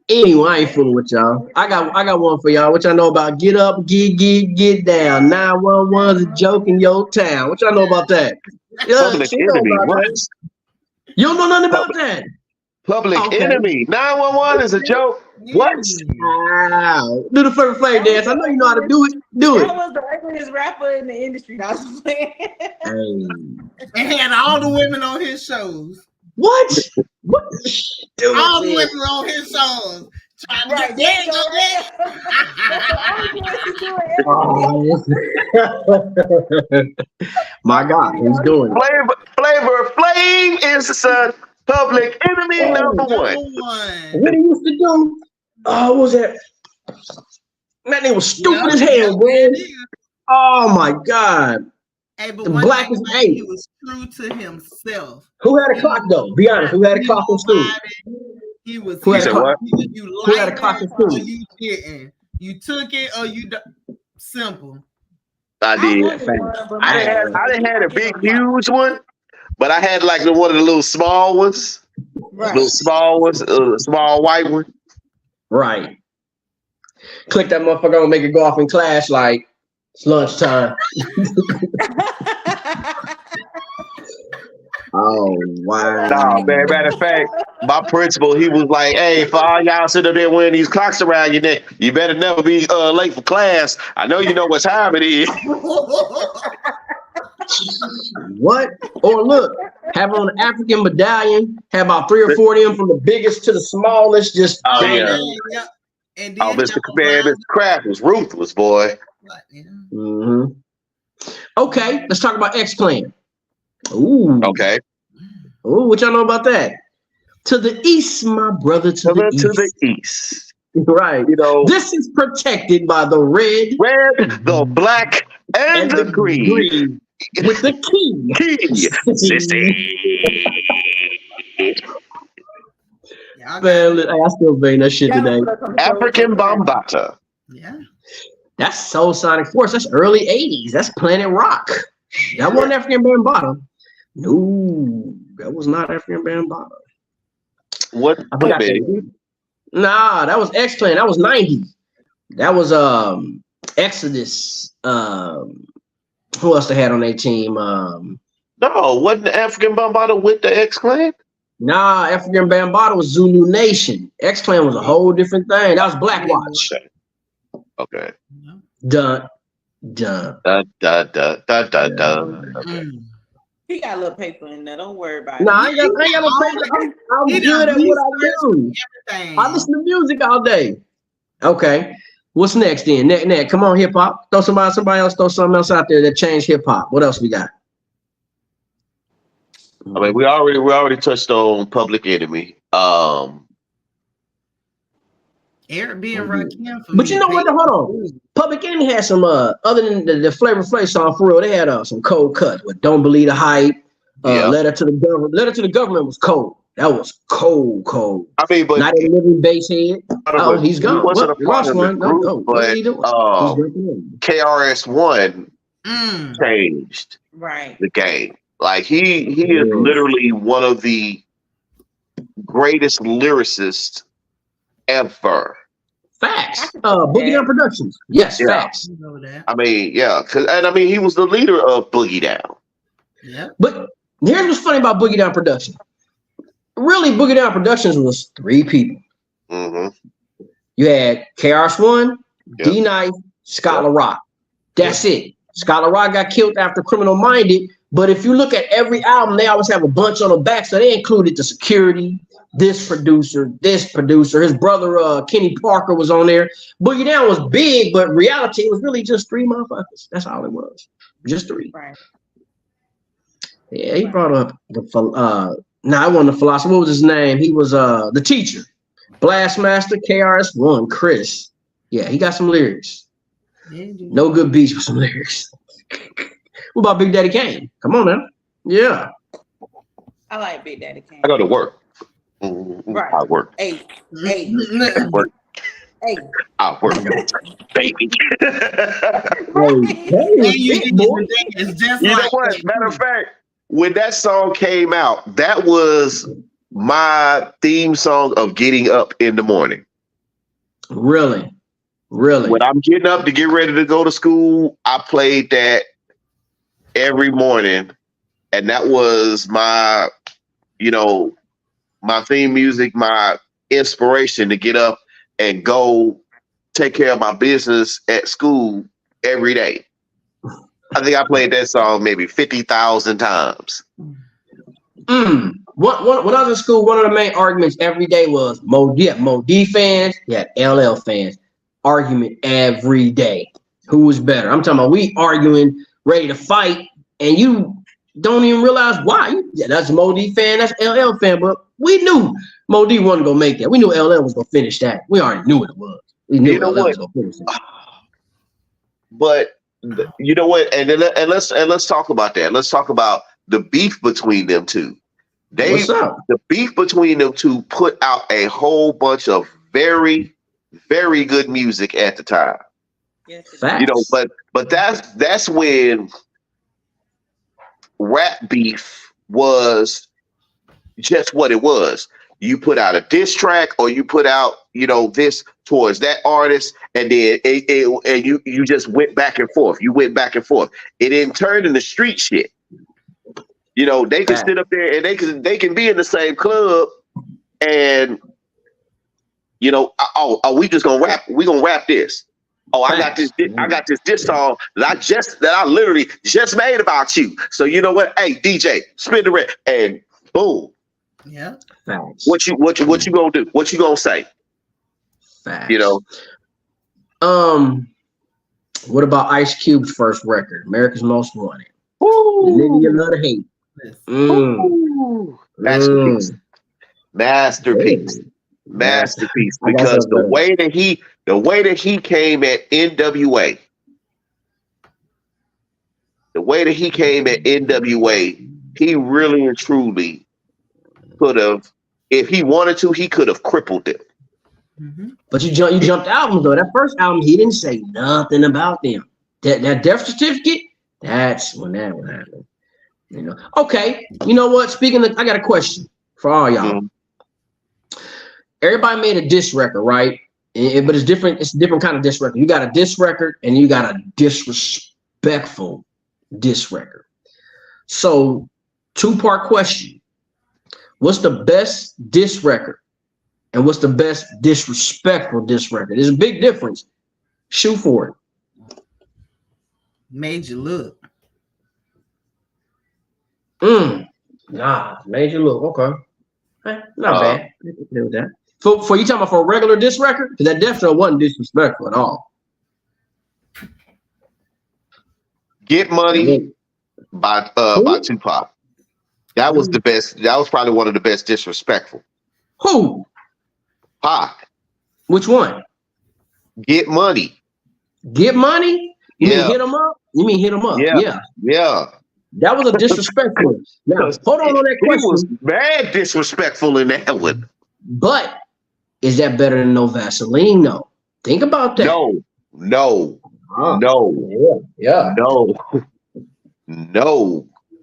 Anyway, I ain't fooling with y'all. I got one for y'all. What y'all know about get up, get down. 911's a joke in your town. What y'all know about that? Public Enemy. What? You don't know nothing about that. Public Enemy. 911 is a joke. What? Wow. Do the Flavor Flav dance. I know you know how to do it. Do it. That was the ugliest rapper in the industry. I was playing. And had all the women on his shows. What? What? All the women on his shows. Trying to get My God, he's doing it. Flavor Flav is the son. Public Enemy number one. What he used to do? What was that? That nigga was stupid as hell, bro. Oh my God. Hey, but the black is eight. He was true to himself. Who had a clock though? Be honest. Who had a clock in school? He was. Who had a clock? Who had a clock in school? You didn't. You took it or you. Simple. I did. I didn't have a big, huge one, but I had like one of the little small ones. Right. Little small ones, small white one. Right. Click that motherfucker on, make it go off in class like it's lunchtime. Oh wow! Nah, man. Matter of fact, my principal, he was like, "Hey, for all y'all sit up there wearing these clocks around your neck, you better never be late for class. I know you know what time it is." What? Or look, have on an African medallion, have about 3 or 4 of them from the biggest to the smallest. Just And Mr. Kraft was ruthless, boy. Mm-hmm. Okay, let's talk about X-Clan. Ooh. Okay. Ooh, what y'all know about that? To the east, my brother. To the east. Right. You know, this is protected by the red, the black, and the green. With the key. Sissy. Man, I still bang that shit today. African Bambaataa. Yeah. That's Soul Sonic Force. That's early 80s. That's Planet Rock. That wasn't African Bambaataa. No, that was not African Bambaataa. What? Nah, that was X-Clan. That was 90. That was Exodus. Who else they had on their team? No, wasn't the African Bambaataa with the X-Clan? Nah, African Bambaataa was Zulu Nation. X-Clan was a whole different thing. That was Black Watch. Okay. Dun. He got a little paper in there. Don't worry about it. Nah, I ain't got no paper. I'm good at what I do. I listen to music all day. Okay. What's next then? Next. Come on, hip hop. Throw somebody else, throw something else out there that changed hip hop. What else we got? I mean, we already touched on Public Enemy. Eric B and Rakim for But me. you know what? Hold on. Public Enemy had some other than the Flavor Flav song for real. They had some cold cuts with "Don't Believe the Hype." Letter to the Government. Letter to the Government was cold. That was cold. I mean, but Not a living bass head. Oh, he's gone. He wasn't Well, a part of the group, but KRS-One changed Right. the game. Like he is literally one of the greatest lyricists ever. Facts. Boogie Down Productions. Yes, facts. I mean, yeah, he was the leader of Boogie Down. Yeah. But here's what's funny about Boogie Down Productions. Really, Boogie Down Productions was 3 people. Mm-hmm. You had KRS-One, D-Nice, Scott LaRock. That's it. Scott LaRock got killed after Criminal Minded. But if you look at every album, they always have a bunch on the back. So they included the security, this producer, his brother Kenny Parker was on there. Boogie Down was big, but reality was really just 3 motherfuckers. That's all it was. Just 3. Right. Yeah, he brought up I wasn't the philosopher. What was his name? He was the teacher. Blastmaster, KRS-One, Chris. Yeah, he got some lyrics. No good beats with some lyrics. What about Big Daddy Kane? Come on now. Yeah. I like Big Daddy Kane. I go to work. Right. I work. Hey. I work. Hey. I work. Baby. It's just You know what? Matter of fact, when that song came out, that was my theme song of getting up in the morning. Really? When I'm getting up to get ready to go to school, I played that every morning. And that was my, my theme music, my inspiration to get up and go take care of my business at school every day. I think I played that song maybe 50,000 times. When I was in school, one of the main arguments every day was Mo D fans, LL fans. Argument every day. Who was better? I'm talking about we arguing, ready to fight, and you don't even realize why. That's a Mo D fan, that's LL fan, but we knew Mo D wasn't gonna make that. We knew LL was gonna finish that. We already knew it was. We knew LL was gonna finish that. But you know what? And let's talk about that. Let's talk about the beef between them two. The beef between them two put out a whole bunch of very, very good music at the time. Yes, but that's when rap beef was just what it was. You put out a diss track, or you put out, this towards that artist, and then you just went back and forth. You went back and forth. It didn't turn into street shit. They can sit up there and they can be in the same club, and we just gonna rap. We gonna rap this. Oh, I got this diss song that I literally just made about you. So you know what? Hey, DJ, spin the record, and boom. Yeah. Facts. What you gonna do? What you gonna say? Facts. What about Ice Cube's first record, America's Most Wanted? Ooh. The Nigga You Love to Hate. Masterpiece. Because the way that he came at NWA, he really and truly could have, if he wanted to, he could have crippled them. Mm-hmm. But you jumped albums though. That first album, he didn't say nothing about them. That death certificate, that's when that would happen. Okay, you know what? Speaking of, I got a question for all y'all. Mm-hmm. Everybody made a diss record, right? But it's different. It's a different kind of diss record. You got a diss record and you got a disrespectful diss record. So, 2-part question. What's the best diss record? And what's the best disrespectful diss record? There's a big difference. Shoot for it. Made You Look. Made You Look. Okay. Not bad. Do that. For you talking about for a regular diss record? Because that definitely wasn't disrespectful at all. Get Money by Tupac. That was the best. That was probably one of the best disrespectful. Who? Pac. Which one? Get Money. Get Money? You Yeah. mean Hit 'em Up? You mean Hit 'em Up? Yeah. Yeah. That was a disrespectful. Now, hold on that He was question. mad disrespectful in that one. But is that better than No Vaseline? No. Think about that. No. Huh. No. Yeah. No.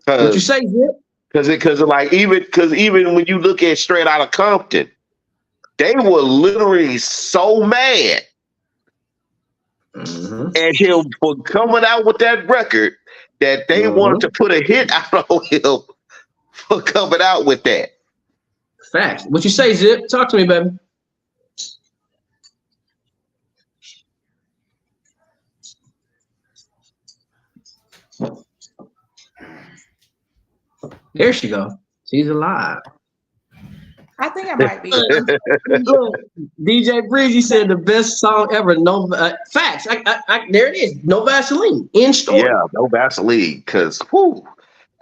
What you say, Zip? Because even when you look at Straight Outta Compton, they were literally so mad at him for coming out with that record that they wanted to put a hit out on him for coming out with that. Facts. What you say, Zip? Talk to me, baby. There she go. She's alive. I think I might be. Look, DJ Breezy said the best song ever. No facts. There it is. No Vaseline. In story. Yeah, No Vaseline. Because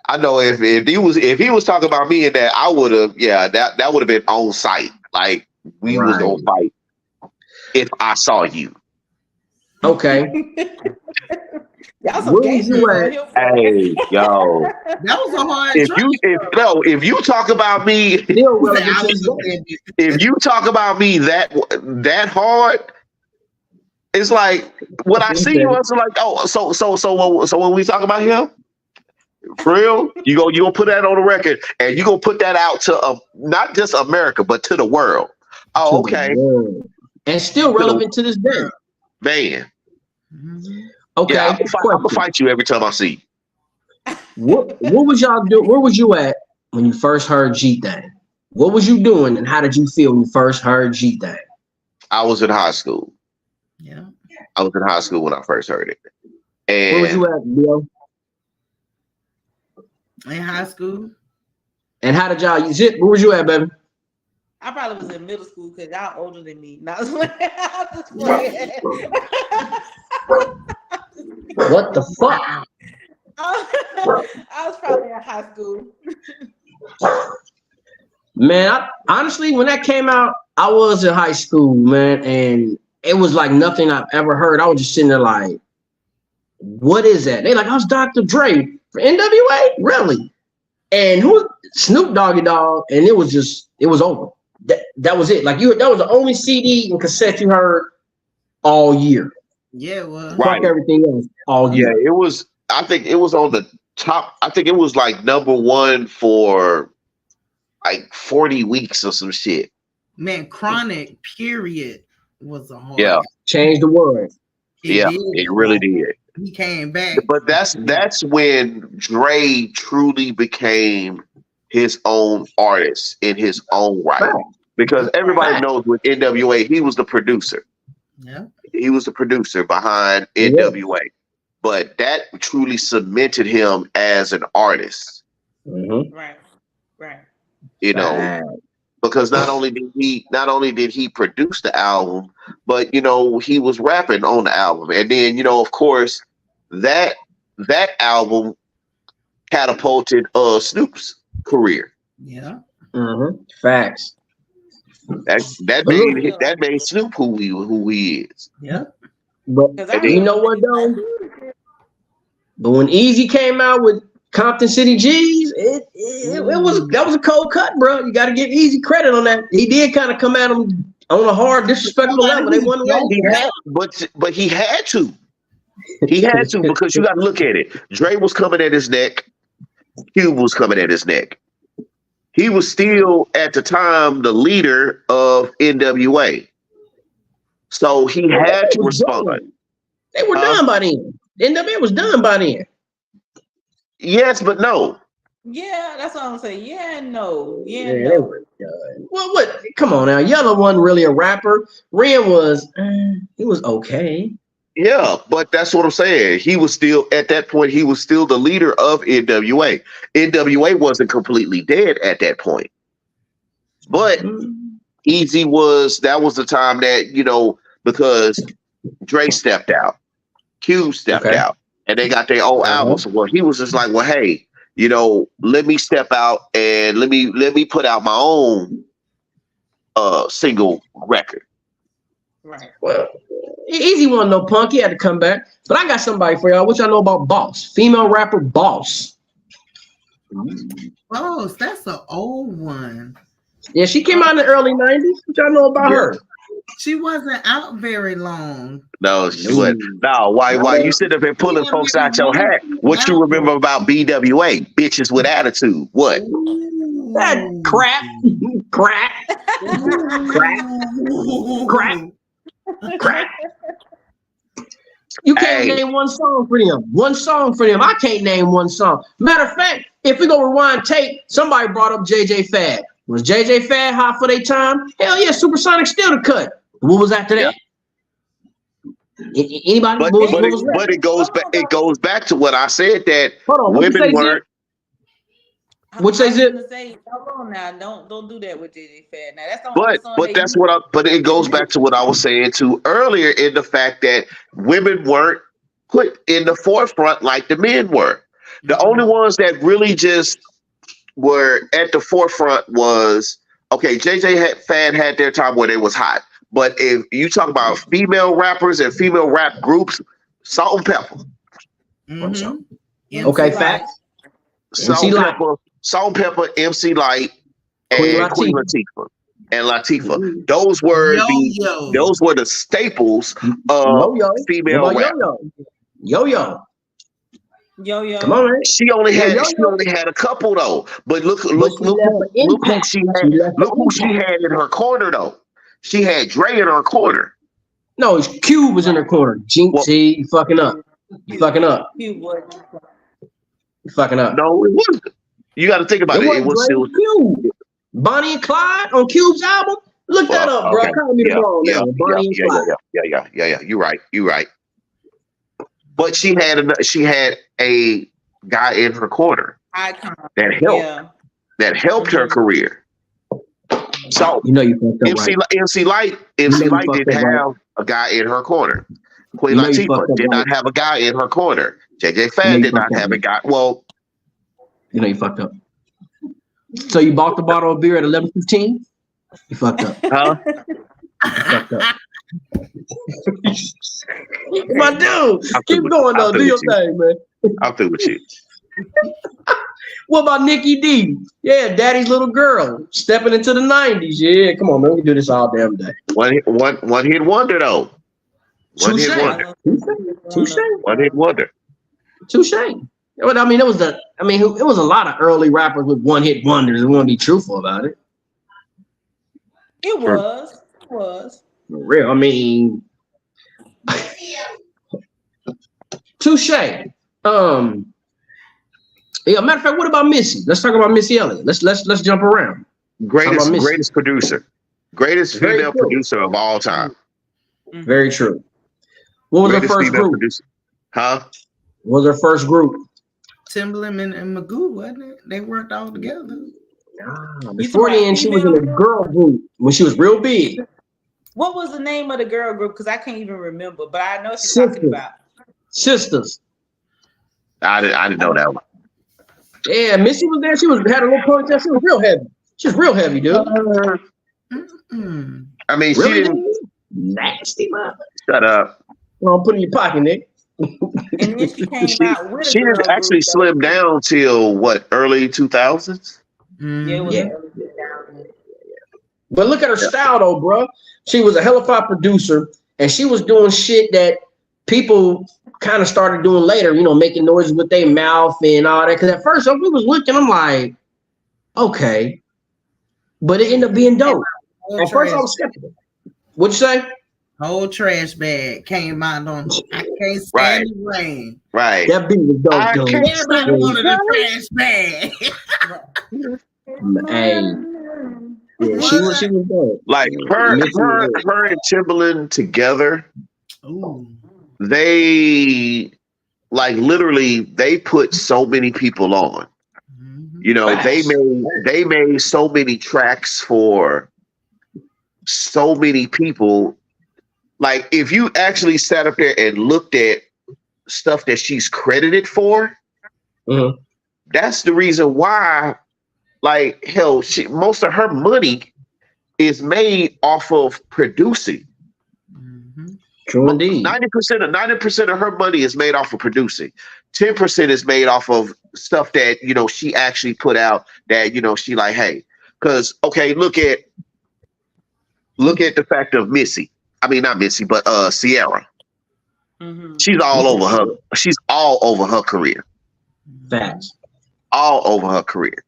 I know if he was talking about me in that, I would have. Yeah, that would have been on site. Like we was gonna fight if I saw you. Okay. Y'all some gangsters. Hey, yo. That was a hard If you talk about me, if you talk about me that hard, it's like when I see you, I was like, oh, so when we talk about him, for real, you gonna put that on the record, and you gonna put that out to not just America, but to the world. Oh, okay. And still relevant to this day, man. Okay, yeah, I'm gonna fight you every time I see you. What was y'all do? Where was you at when you first heard G-Thang? What was you doing, and how did you feel when you first heard G-Thang? I was in high school. Yeah, I was in high school when I first heard it. And where was you at, Bill? In high school. And how did y'all use it? Where was you at, baby? I probably was in middle school because y'all older than me. What the fuck? I was probably in high school. Man, honestly, when that came out, I was in high school, man, and it was like nothing I've ever heard. I was just sitting there like, what is that? They like, I was Dr. Dre for NWA? Really? And who? Snoop Doggy Dogg, and it was over. That was it. Like that was the only CD and cassette you heard all year. Yeah, it was. Right. Fuck everything else all year. Yeah, it was. I think it was on the top. I think it was like #1 for like 40 weeks or some shit. Man, Chronic period was a hard. Yeah, changed the world. It really did. He came back, but that's when Dre truly became his own artist in his own right. Because everybody knows with NWA, he was the producer. Yeah, he was the producer behind NWA, but that truly cemented him as an artist. Mm-hmm. Right. You know, because not only did he produce the album, but he was rapping on the album, and then of course that album catapulted Snoop's career. Yeah. Mm-hmm. Facts. That made Snoop who he is. Yeah. But you know what though? But when Easy came out with Compton City G's, that was a cold cut, bro. You got to give Easy credit on that. He did kind of come at him on a hard, disrespectful level. They won but he had to. He had to because you got to look at it. Dre was coming at his neck. Cube was coming at his neck. He was still at the time the leader of NWA, so he had to respond. They were done by then. NWA was done by then. Yes, but no. Yeah, that's what I'm saying. Yeah, no. They were done. Well, what? Come on now. Yellow wasn't really a rapper. Ren was. He was okay. Yeah, but that's what I'm saying. He was still at that point. He was still the leader of NWA. NWA wasn't completely dead at that point, but Easy was. That was the time that because Dre stepped out, Cube stepped out, and they got their own albums. Well, he was just like, well, hey, let me step out and let me put out my own single record. Right. Well, easy one though, Punk. He had to come back. But I got somebody for y'all. What y'all know about Boss? Female rapper Boss. Oh, that's an old one. Yeah, she came out in the early 90s. What y'all know about her? She wasn't out very long. No, she wasn't. No, why you sit up and pulling folks out your hat? What you remember about BWA? Bitches with attitude. What? That crap. Crack. You can't name one song for them. One song for them. I can't name one song. Matter of fact, if we go rewind tape, somebody brought up JJ Fad. Was JJ Fad hot for their time? Hell yeah, Supersonic still the cut. What was after that? Anybody? But it goes back. It goes back to what I said that women weren't. What say Zip? Hold on now, don't do that with JJ Fad. Now that's But it goes back to what I was saying too earlier in the fact that women weren't put in the forefront like the men were. The only ones that really just were at the forefront was JJ Fad had their time where they was hot. But if you talk about female rappers and female rap groups, Salt and Pepper. Mm-hmm. Okay, facts. Salt and Pepper, MC Lyte, and Queen Latifah. And Latifah. Those were the staples of female rap. Yo. Come on, man. She only had a couple though. But look who she had in her corner though. She had Dre in her corner. No, Cube was in her corner. See, you fucking up. You fucking up. Cube You fucking up. No, it wasn't. You got to think about it. It was Cube. Bonnie and Clyde on Cube's album. Look that up, bro. Call me wrong now. Bonnie and Clyde. Yeah. You're right. But she had a guy in her corner that helped her career. So you fucked up. MC Lyte didn't have a guy in her corner. Queen Latifah did not have a guy in her corner. JJ Fad did not have a guy. Well, you fucked up. So you bought the bottle of beer at 11:15? You fucked up. Huh? You fucked up. My dude, keep going though. Do your thing, man. I'm through with you. What about Nikki D? Yeah, Daddy's little girl stepping into the 90s. Yeah, come on, man. We can do this all damn day. One hit wonder though. One hit wonder. Touche. But I mean, it was a lot of early rappers with one hit wonders. We want to be truthful about it. It was. For real. I mean, touche. Yeah, matter of fact, what about Missy? Let's talk about Missy Elliott. Let's jump around. Greatest producer. Greatest female producer of all time. Very true. What was her first group? Producer. Huh? What was her first group? Timbaland and Magoo, wasn't it? They worked all together. Before then, she was in a girl group when she was real big. What was the name of the girl group? Because I can't even remember, but I know what you're talking about. Sisters. I didn't know that one. Yeah, Missy was there. She had a little ponytail. She was real heavy. She's real heavy, dude. I mean, she didn't. Nasty, man. Shut up. Well, put it in your pocket, Nick. And then she came out with she didn't actually slim down till what, early 2000s? Yeah. But look at her style, though, bro. She was a hellified producer, and she was doing shit that people kind of started doing later, making noises with their mouth and all that. Because at first, we was looking, I'm like, okay. But it ended up being dope. At first, I was skeptical. What'd you say? Whole trash bag came out on I Can't Stand the Rain. Right. That beat was dope, dude. Everybody wanted a trash bag. Hey. Yeah, she was dope. Like her and Timbaland together. Ooh. They literally they put so many people on. They made so many tracks for so many people. Like if you actually sat up there and looked at stuff that she's credited for, that's the reason why. Like hell, most of her money is made off of producing. True indeed. 90% of her money is made off of producing. 10% is made off of stuff that she actually put out that she like, hey, because okay, look at the fact of Missy. I mean not Missy, but Ciara. Mhm. She's all over her. She's all over her career. Facts. All over her career.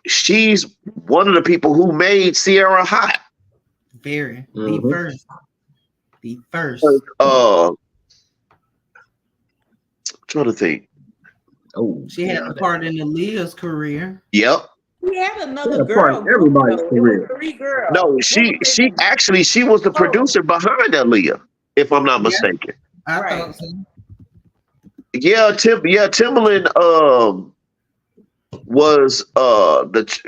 She's one of the people who made Ciara hot. Very. Mhm. The first. The first. Trying to think. Oh, She had a part in Aaliyah's career. Yep. We had another Yeah, girl. part of everybody's group, though. It was career. 3 girls. No, What she was their name? she was the producer behind Aaliyah, if I'm not Yeah. mistaken. I Right. thought so. Yeah, Timbaland was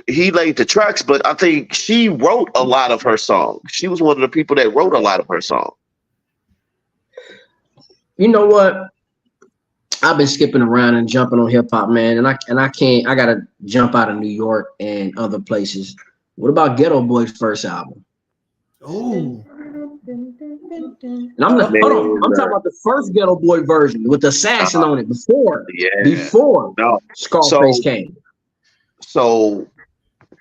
he laid the tracks, but I think she wrote a lot of her songs. She was one of the people that wrote a lot of her songs. You know what? I've been skipping around and jumping on hip hop, man, and I can't. I gotta jump out of New York and other places. What about Ghetto Boy's first album? Oh, And I'm not, Man, hold on. I'm talking about the first Ghetto Boy version with the assassin on it before Yeah. Scarface So- came. So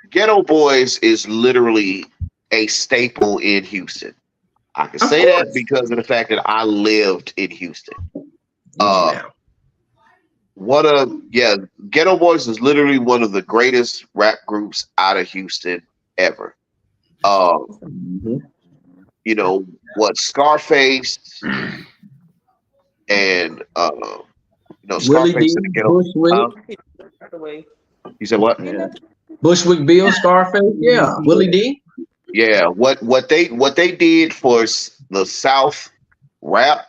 Ghetto Boys is literally a staple in Houston. I can Of say that course. because of the fact that I lived in Houston. Yeah. Ghetto Boys is literally one of the greatest rap groups out of Houston ever. Mhm. Scarface and Willie Scarface D, and the Ghetto. Bushwick, You said what? yeah. Bushwick Bill, Scarface, yeah. Willie D. Yeah, what they did for the South rap,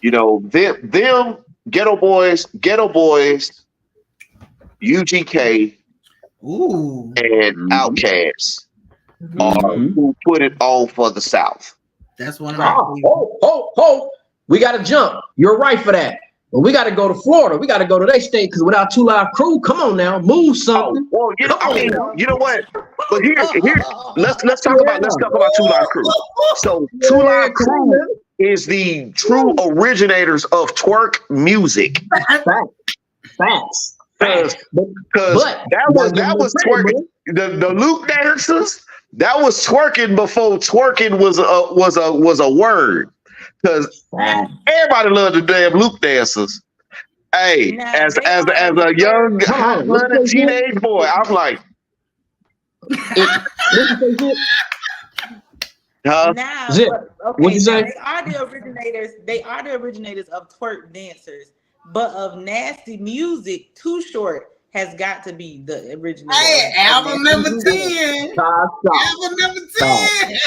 them Ghetto Boys, UGK, ooh, and Mhm. Outkast are Mhm. who put it on for the South. that's one of my Oh. We got to jump. You're right for that. But we got to go to Florida. We got to go to their state because without 2 Live Crew, come on now, move something. Well, Come on. you know what? But here, let's talk about 2 Live Crew. So 2 Live Crew is the true originators of twerk music. Facts. Because that was twerking. The Luke dancers, that was twerking before twerking was a word. Because everybody loved the damn Luke dancers. Hey, Now, as they a young Hold on, let's hot-blooded say teenage boy, I'm like, huh? Now, Zip, okay, what'd you now say? they are the originators. They are the originators of twerk dancers, but of nasty music, Too Short has got to be the originator. Hey, of album nasty number music. 10. Album number 10.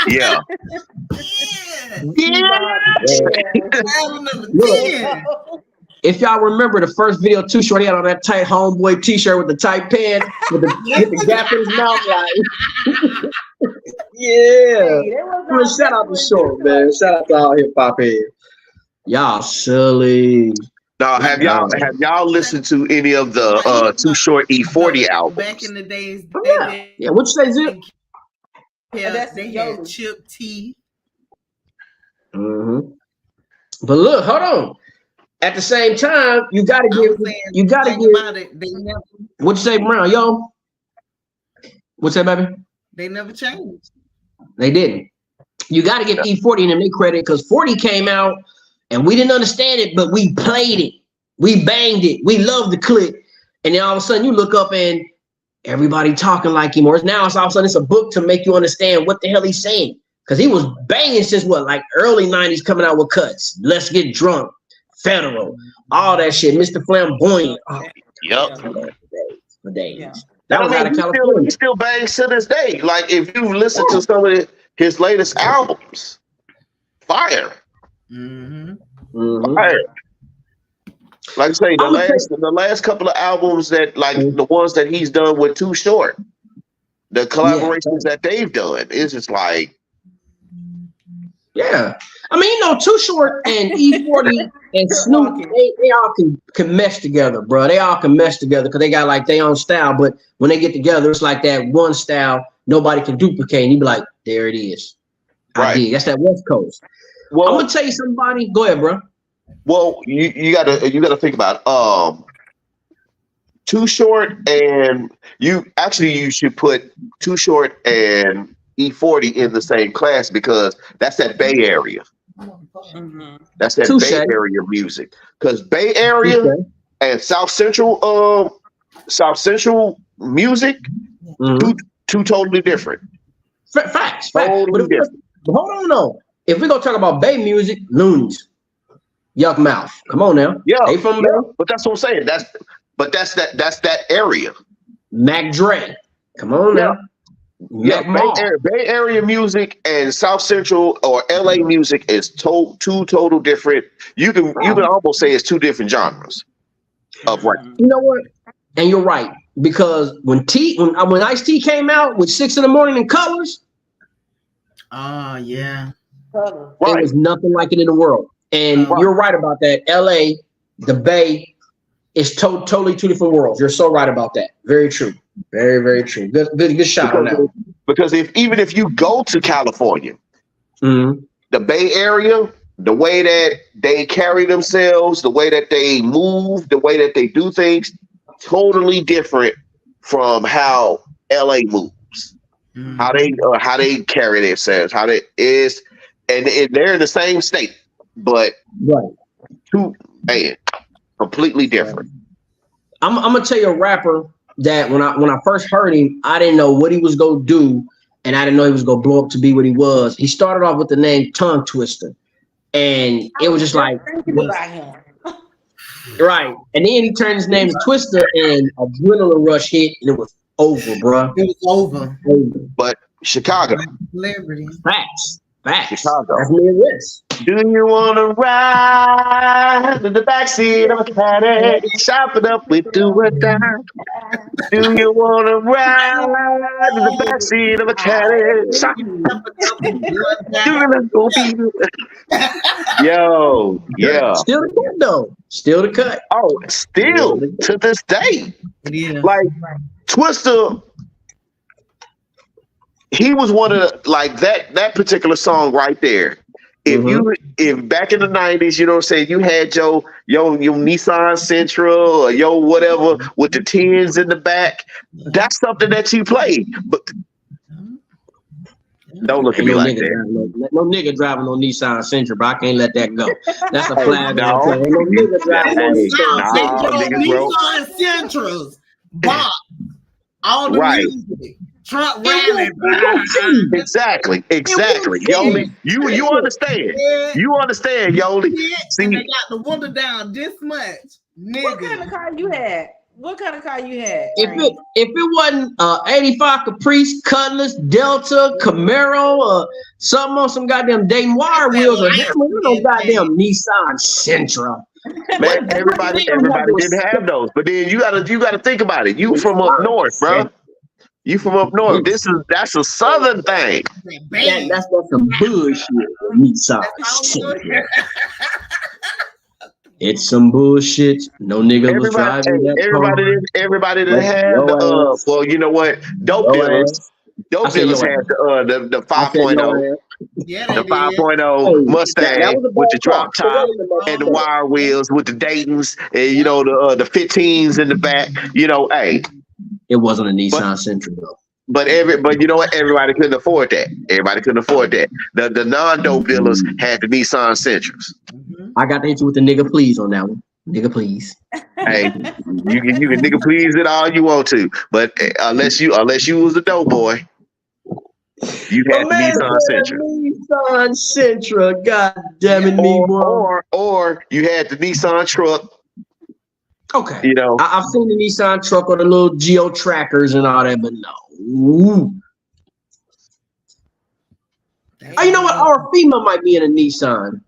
Yeah. Album number Look. 10. If y'all remember the first video, Too Short, he had on that tight homeboy t-shirt with the tight pants, with the gap in his mouth, like, yeah. Hey, that was Man, not shout out to Too Short, man. Shout out to all hip hop heads. Y'all silly. Now, have y'all listened to any of the Too Short E40 albums? Back in the days, Yeah, what you say, Zip? That's they Yoli. had Chip T. Mm-hmm. But look, hold on. At the same time, you gotta give. You gotta give. About it, What you say, Brown? Yo. What you say, baby? they never changed. They didn't. You got to give E40 and them their credit because 40 came out and we didn't understand it, but we played it. We banged it. We loved the clip. And then all of a sudden you look up and everybody talking like him. Or now it's all of a sudden it's a book to make you understand what the hell he's saying. Because he was banging since what, like early 90s coming out with cuts. Let's Get Drunk, Federal, all that shit. Mr. Flamboyant. Oh, Yep. for days. Yeah. That was out of California. He still bangs to this day. Like if you listen to some of his latest albums, fire. Mm-hmm. Mhm. Fire. Like I say, the last couple of albums that the ones that he's done with Too Short, the collaborations that they've done, it's just like, yeah. I mean, Too Short and E40 and Snoop, they all can mesh together, bro. They all can mesh together because they got like their own style. But when they get together, it's like that one style nobody can duplicate. And you be like, there it is. I did. That's that West Coast. Well, I'm gonna tell you somebody. Go ahead, bro. well, you gotta think about Too Short, and you should put Too Short and E40 in the same class because that's that Bay Area. That's that Touché. Bay Area music. Because Bay Area Okay. and South Central music, two totally different. Facts. Totally But different. hold on, though. If we're gonna talk about Bay music, Loonies, Yuck Mouth. Come on now. Yeah, They from yeah, Bay. but that's what I'm saying. That's that area. Mac Dre. Come on now. Yeah, Mac Mall. Bay Area music and South Central or LA music is two total different. You can almost say it's two different genres of rap. You know what? And you're right because when Ice-T came out with 6 in the Morning in Colors, Oh yeah. it Right. was nothing like it in the world. And Right. you're right about that. LA, the Bay, is totally two different worlds. You're so right about that. Very true. Very, very true. Good shot on that. Because even if you go to California, Mhm. the Bay Area, the way that they carry themselves, the way that they move, the way that they do things, totally different from how LA moves. How they carry themselves, how they is, and they're in the same state, but Right. completely different. I'm gonna tell you a rapper that when I first heard him, I didn't know what he was gonna do, and I didn't know he was gonna blow up to be what he was. He started off with the name Tongue Twister, and it was just like thinking about him. right. And then he turned his name to Twister, and Adrenaline Rush hit, and it was over, bro. It was over. But Chicago, Celebrity. Facts. Chicago. That's Midwest. Do you want to ride in the backseat of a Caddy, chop it up with do or die? Do you want to ride in the backseat of a Caddy, chop Yo, yeah. Still the cut though. Still the cut. Oh, still to this day, Yeah. like Twister, he was one of that particular song right there. If back in the 90s, you know what I'm saying, you had your Nissan Sentra or your whatever with the tins in the back, that's something that you played. But don't look at me like that. No nigga driving no Nissan Sentra, but I can't let that go. That's a flag. No. No nigga driving no Hey, Nissan nah, Nissan Sentras, Bob, all the Right. music, truck rally. Exactly. Yoli, you understand. Yeah. You understand, Yoli. See, And they got the window down this much, What kind nigga. of car you had? If it wasn't 85 Caprice, Cutlass, Delta, Camaro, or something on some goddamn Dayton wire wheels or hammer, you know, goddamn Nissan Sentra. man, everybody didn't have those. But then you gotta think about it. You from up north, bro. You from up north. That's a southern thing. That's some bullshit. Nissan Sentra. It's some bullshit. No nigga was driving that car. Everybody didn't have well, you know what? Dope dealers had the 5.0. Yeah, The they 5.0 Mustang with the drop top and the wire wheels with the Daytons and you know the 15s in the back. You know, hey, it wasn't a Nissan Sentra though. But you know what? Everybody couldn't afford that. The non-dope dealers had the Nissan Sentras. I got to hit you with the nigga please on that one. Nigga please. Hey, you can nigga please it all you want to, but unless you was a dope boy, you had the Nissan Sentra. Nissan Sentra, god damn it, Negro. Or you had the Nissan truck. Okay. You know, I've seen the Nissan truck or the little Geo trackers and all that, but no. Ooh. Oh, you know what? Our female might be in a Nissan.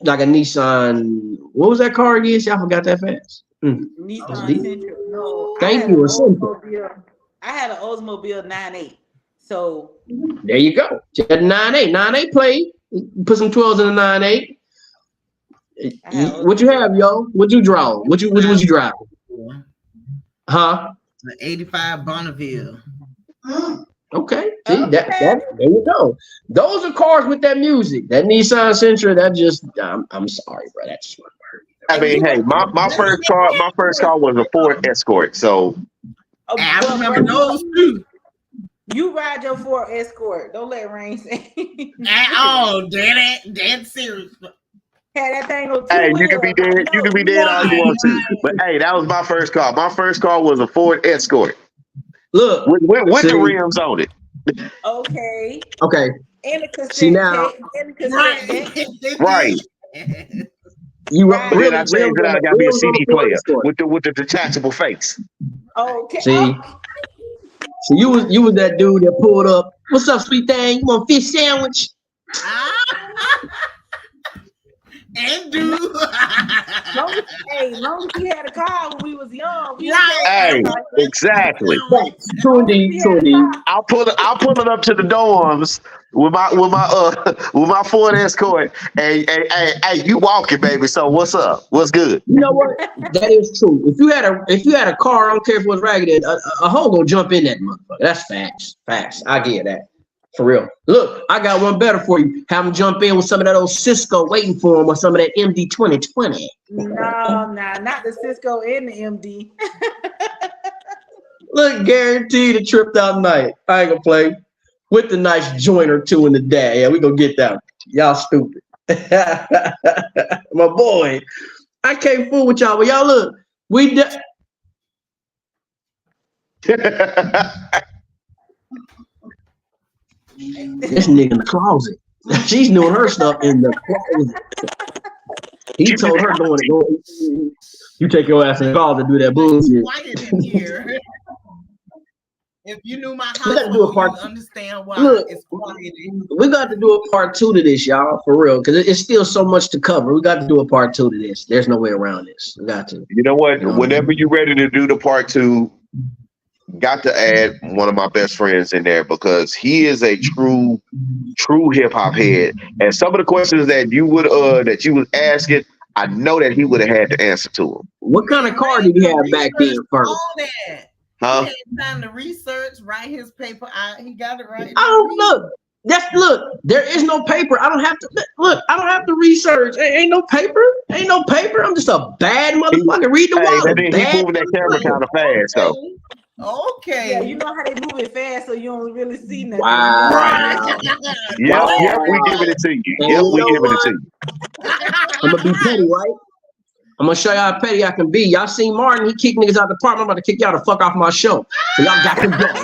Like a Nissan. What was that car again? See, I forgot that fast. Nissan Sentra. No, Thank you, Sentra. I had an Oldsmobile 9.8. So there you go. You had 9.8. 9.8 plate. Put some 12s in the 9.8. What you have, yo? What you draw? What you drive? Huh? The 85 Bonneville. Okay. See, that there you go. Those are cars with that music. That Nissan Sentra, that just I'm sorry, bro. That just wasn't hurt. I mean, hey, my first car was a Ford Escort. So I remember those too. You ride your Ford Escort. Don't let Rain say. Dead serious. Had that thing on hey, you can be dead. You can be dead all you want to. But hey, that was my first car. My first car was a Ford Escort. Look, with the rims on it. Okay. Okay. And the cassette See now, tape. Right. You Right. But then I changed it out. I got me a CD player with the detachable face. Okay. See, so you was that dude that pulled up. What's up, sweet thing? You want a fish sandwich? And dude. Long as he had a car when we was young. Hey, exactly. True indeed. I'll pull it up to the dorms with my Ford Escort. Hey, you walking, baby. So what's up? What's good? You know what? That is true. If you had a car, I don't care if it was ragged, a hoe gonna jump in that motherfucker. That's facts. Facts. I get that. For real. Look, I got one better for you. Have him jump in with some of that old Cisco waiting for him or some of that MD 2020. No, not the Cisco and the MD. Look, guaranteed a tripped out night. I ain't gonna play with the nice joint or two in the day. Yeah, we gonna get that. Y'all stupid. My boy, I can't fool with y'all, but y'all look, this nigga in the closet. She's doing her stuff in the closet. He told her go. You take your ass in the closet to do that bullshit. Quiet in here. If you knew my house, do a part. You understand why it's quiet. We got to do a part 2 to this, y'all, for real, because it's still so much to cover. We got to do a part 2 to this. There's no way around this. We got to. You know what? Whenever you're ready to do the part 2, got to add one of my best friends in there because he is a true hip hop head. And some of the questions that you was asking, I know that he would have had the answer to them. What kind of car did he have back then first? All that. Huh? He had time to research, write his paper out. He got it right. Look. There is no paper. I don't have to research. Ain't no paper. I'm just a bad motherfucker. Read the wall. He moving that camera kind of fast, though. Okay. Yeah, you know how they move it fast, so you don't really see nothing. Wow. Right. Yep, we giving it to you. I'm gonna be petty, right? I'm gonna show y'all how petty I can be. Y'all seen Martin? He kicked niggas out the park. I'm about to kick y'all the fuck off my show. So y'all got to go.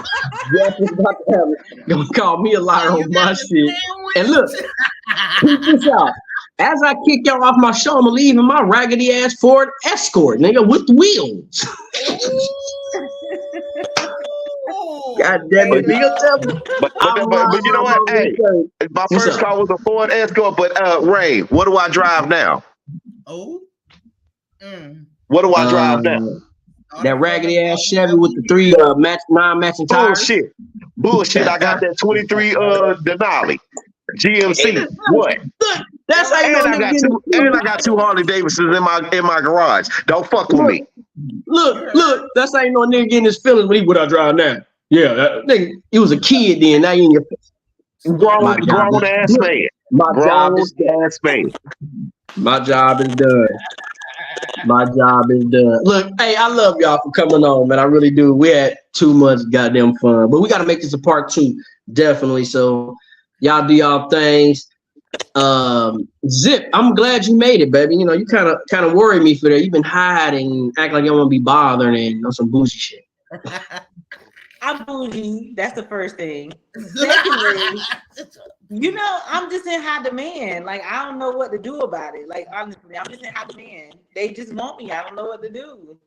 Gonna call me a liar on my shit. And look, check this out. As I kick y'all off my show, I'm gonna leave in my raggedy ass Ford Escort, nigga, with the wheels. God damn it, but you know what? Hey, my first car was a Ford Escort, but Ray, what do I drive now? What do I drive now? That raggedy ass Chevy with the 3 non-matching tires. Bullshit. I got that 23 Denali GMC. What? That's how you I got 2 Harley Davidsons in my garage. Don't fuck with me. Look. That's how you know a nigga getting his feelings when he would I drive now. Yeah, that nigga, he was a kid then. Now you in your grown ass man. My job is done. My job is done. Look, hey, I love y'all for coming on, man. I really do. We had too much goddamn fun, but we got to make this a part 2, definitely. So y'all do y'all things. Zip, I'm glad you made it, baby. You know, you kind of worried me for that. You've been hiding, act like you don't want to be bothered and on some bougie shit. I'm bougie. That's the first thing. Secondly, you know, I'm just in high demand. Like, I don't know what to do about it. Like, honestly, I'm just in high demand. They just want me. I don't know what to do.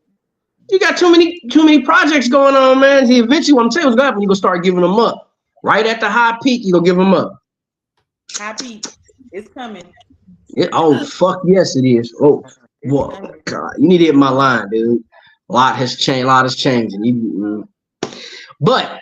You got too many projects going on, man. See, eventually, what I'm saying, what's gonna happen? You gonna start giving them up. Right at the high peak, you gonna give them up. High peak, it's coming. Fuck yes, it is. Oh, whoa, God, you need to hit my line, dude. A lot has changing. But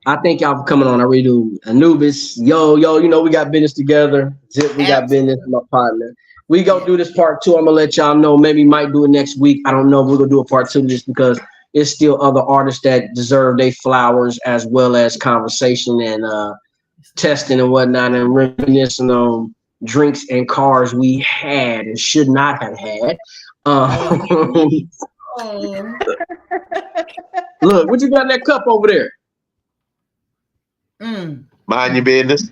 I thank y'all for coming on. I really do. Anubis, yo, you know we got business together. Zip, we got business with my partner. We go do this part 2. I'm gonna let y'all know. Maybe might do it next week. I don't know if we're gonna do a part 2 just because it's still other artists that deserve their flowers, as well as conversation and testing and whatnot, and reminiscing on drinks and cars we had and should not have had. Look, what you got in that cup over there? Mind your business.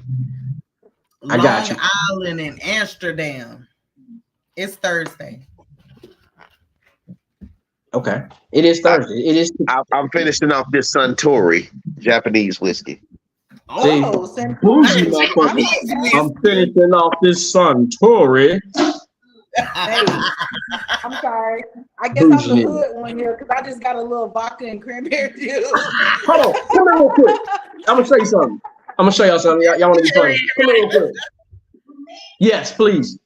I got you. Long Island and Amsterdam. It's Thursday. Okay, it is Thursday. It is. I'm finishing off this Suntory Japanese whiskey. Oh, Bougie motherfucker. I'm finishing off this Suntory. Hey, I'm sorry. I guess I'm the hood one here because I just got a little vodka and cranberry juice. Hold on, come here real quick. I'm gonna show you something. I'm gonna show y'all something. Y'all want to be funny? Come here real quick. Yes, please.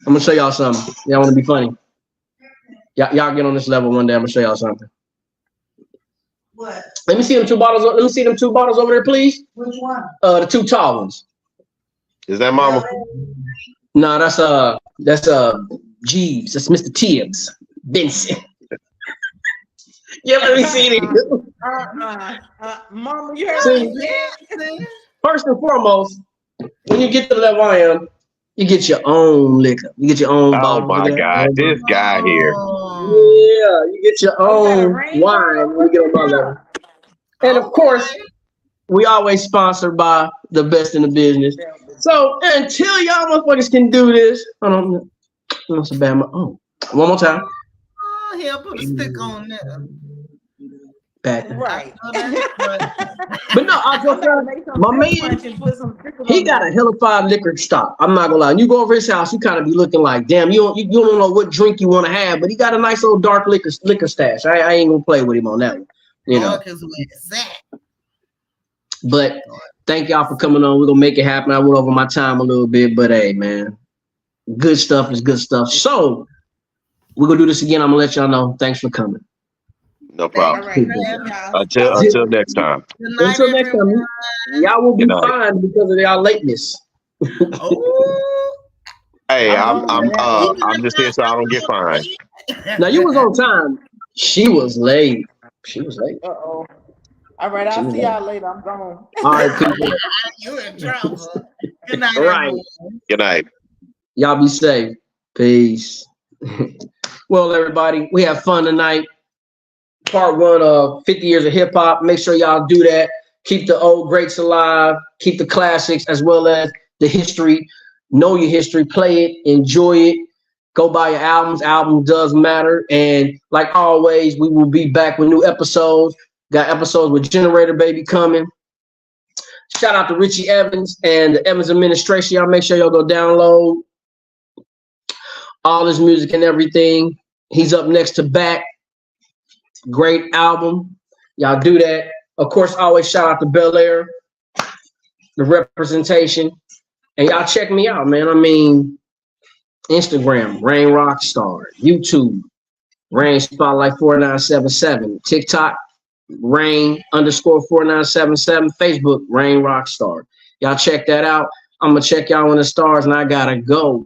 I'm gonna show y'all something. Y'all want to be funny? Y'all get on this level one day. I'm gonna show y'all something. What? Let me see them 2 bottles. Let me see them 2 bottles over there, please. Which one? The 2 tall ones. Is that Mama? No, that's Jeeves. That's Mr. Tibbs. Vincent. Yeah, let me see it. Mama, you heard See, me? first and foremost, when you get to the level I am, you get your own liquor. You get your own bottle. Oh my God, this guy here. Yeah, you get your own wine when you get on my level. And of course, we always sponsored by the best in the business. So until y'all motherfuckers can do this, hold on, that's a bad. Oh, one more time. Oh, here, put a stick on there. Back. Right. But no, I just my man, he got a hell of a liquor stock. I'm not gonna lie. When you go over his house, you kind of be looking like, damn, you don't know what drink you want to have, but he got a nice old dark liquor stash. I ain't gonna play with him on that one, you know. But thank y'all for coming on. We're gonna make it happen. I went over my time a little bit, but hey, man, good stuff is good stuff. So we're gonna do this again. I'm gonna let y'all know. Thanks for coming. No problem. Right. Until next time. Until next time, y'all will be fine because of y'all lateness. Hey, I'm just here so I don't get fined. Now you was on time. She was late. Uh-oh. All right, I'll see y'all later. I'm gone. All right, people. You in trouble. Good night. All right. Everyone. Good night. Y'all be safe. Peace. Well, everybody, we have fun tonight. Part 1 of 50 years of hip hop. Make sure y'all do that. Keep the old greats alive. Keep the classics as well as the history. Know your history. Play it. Enjoy it. Go buy your albums. Album does matter. And like always, we will be back with new episodes. Got episodes with Generator Baby coming. Shout out to Richie Evans and the Evans administration. Y'all make sure y'all go download all his music and everything. He's up next to Back. Great album. Y'all do that. Of course, always shout out to Bel Air, the representation. And y'all check me out, man. I mean, Instagram, Rain Rockstar. YouTube, Rain Spotlight 4977. TikTok, Rain_4977. Facebook, Rain Rockstar. Y'all check that out. I'm going to check y'all on the stars and I got to go.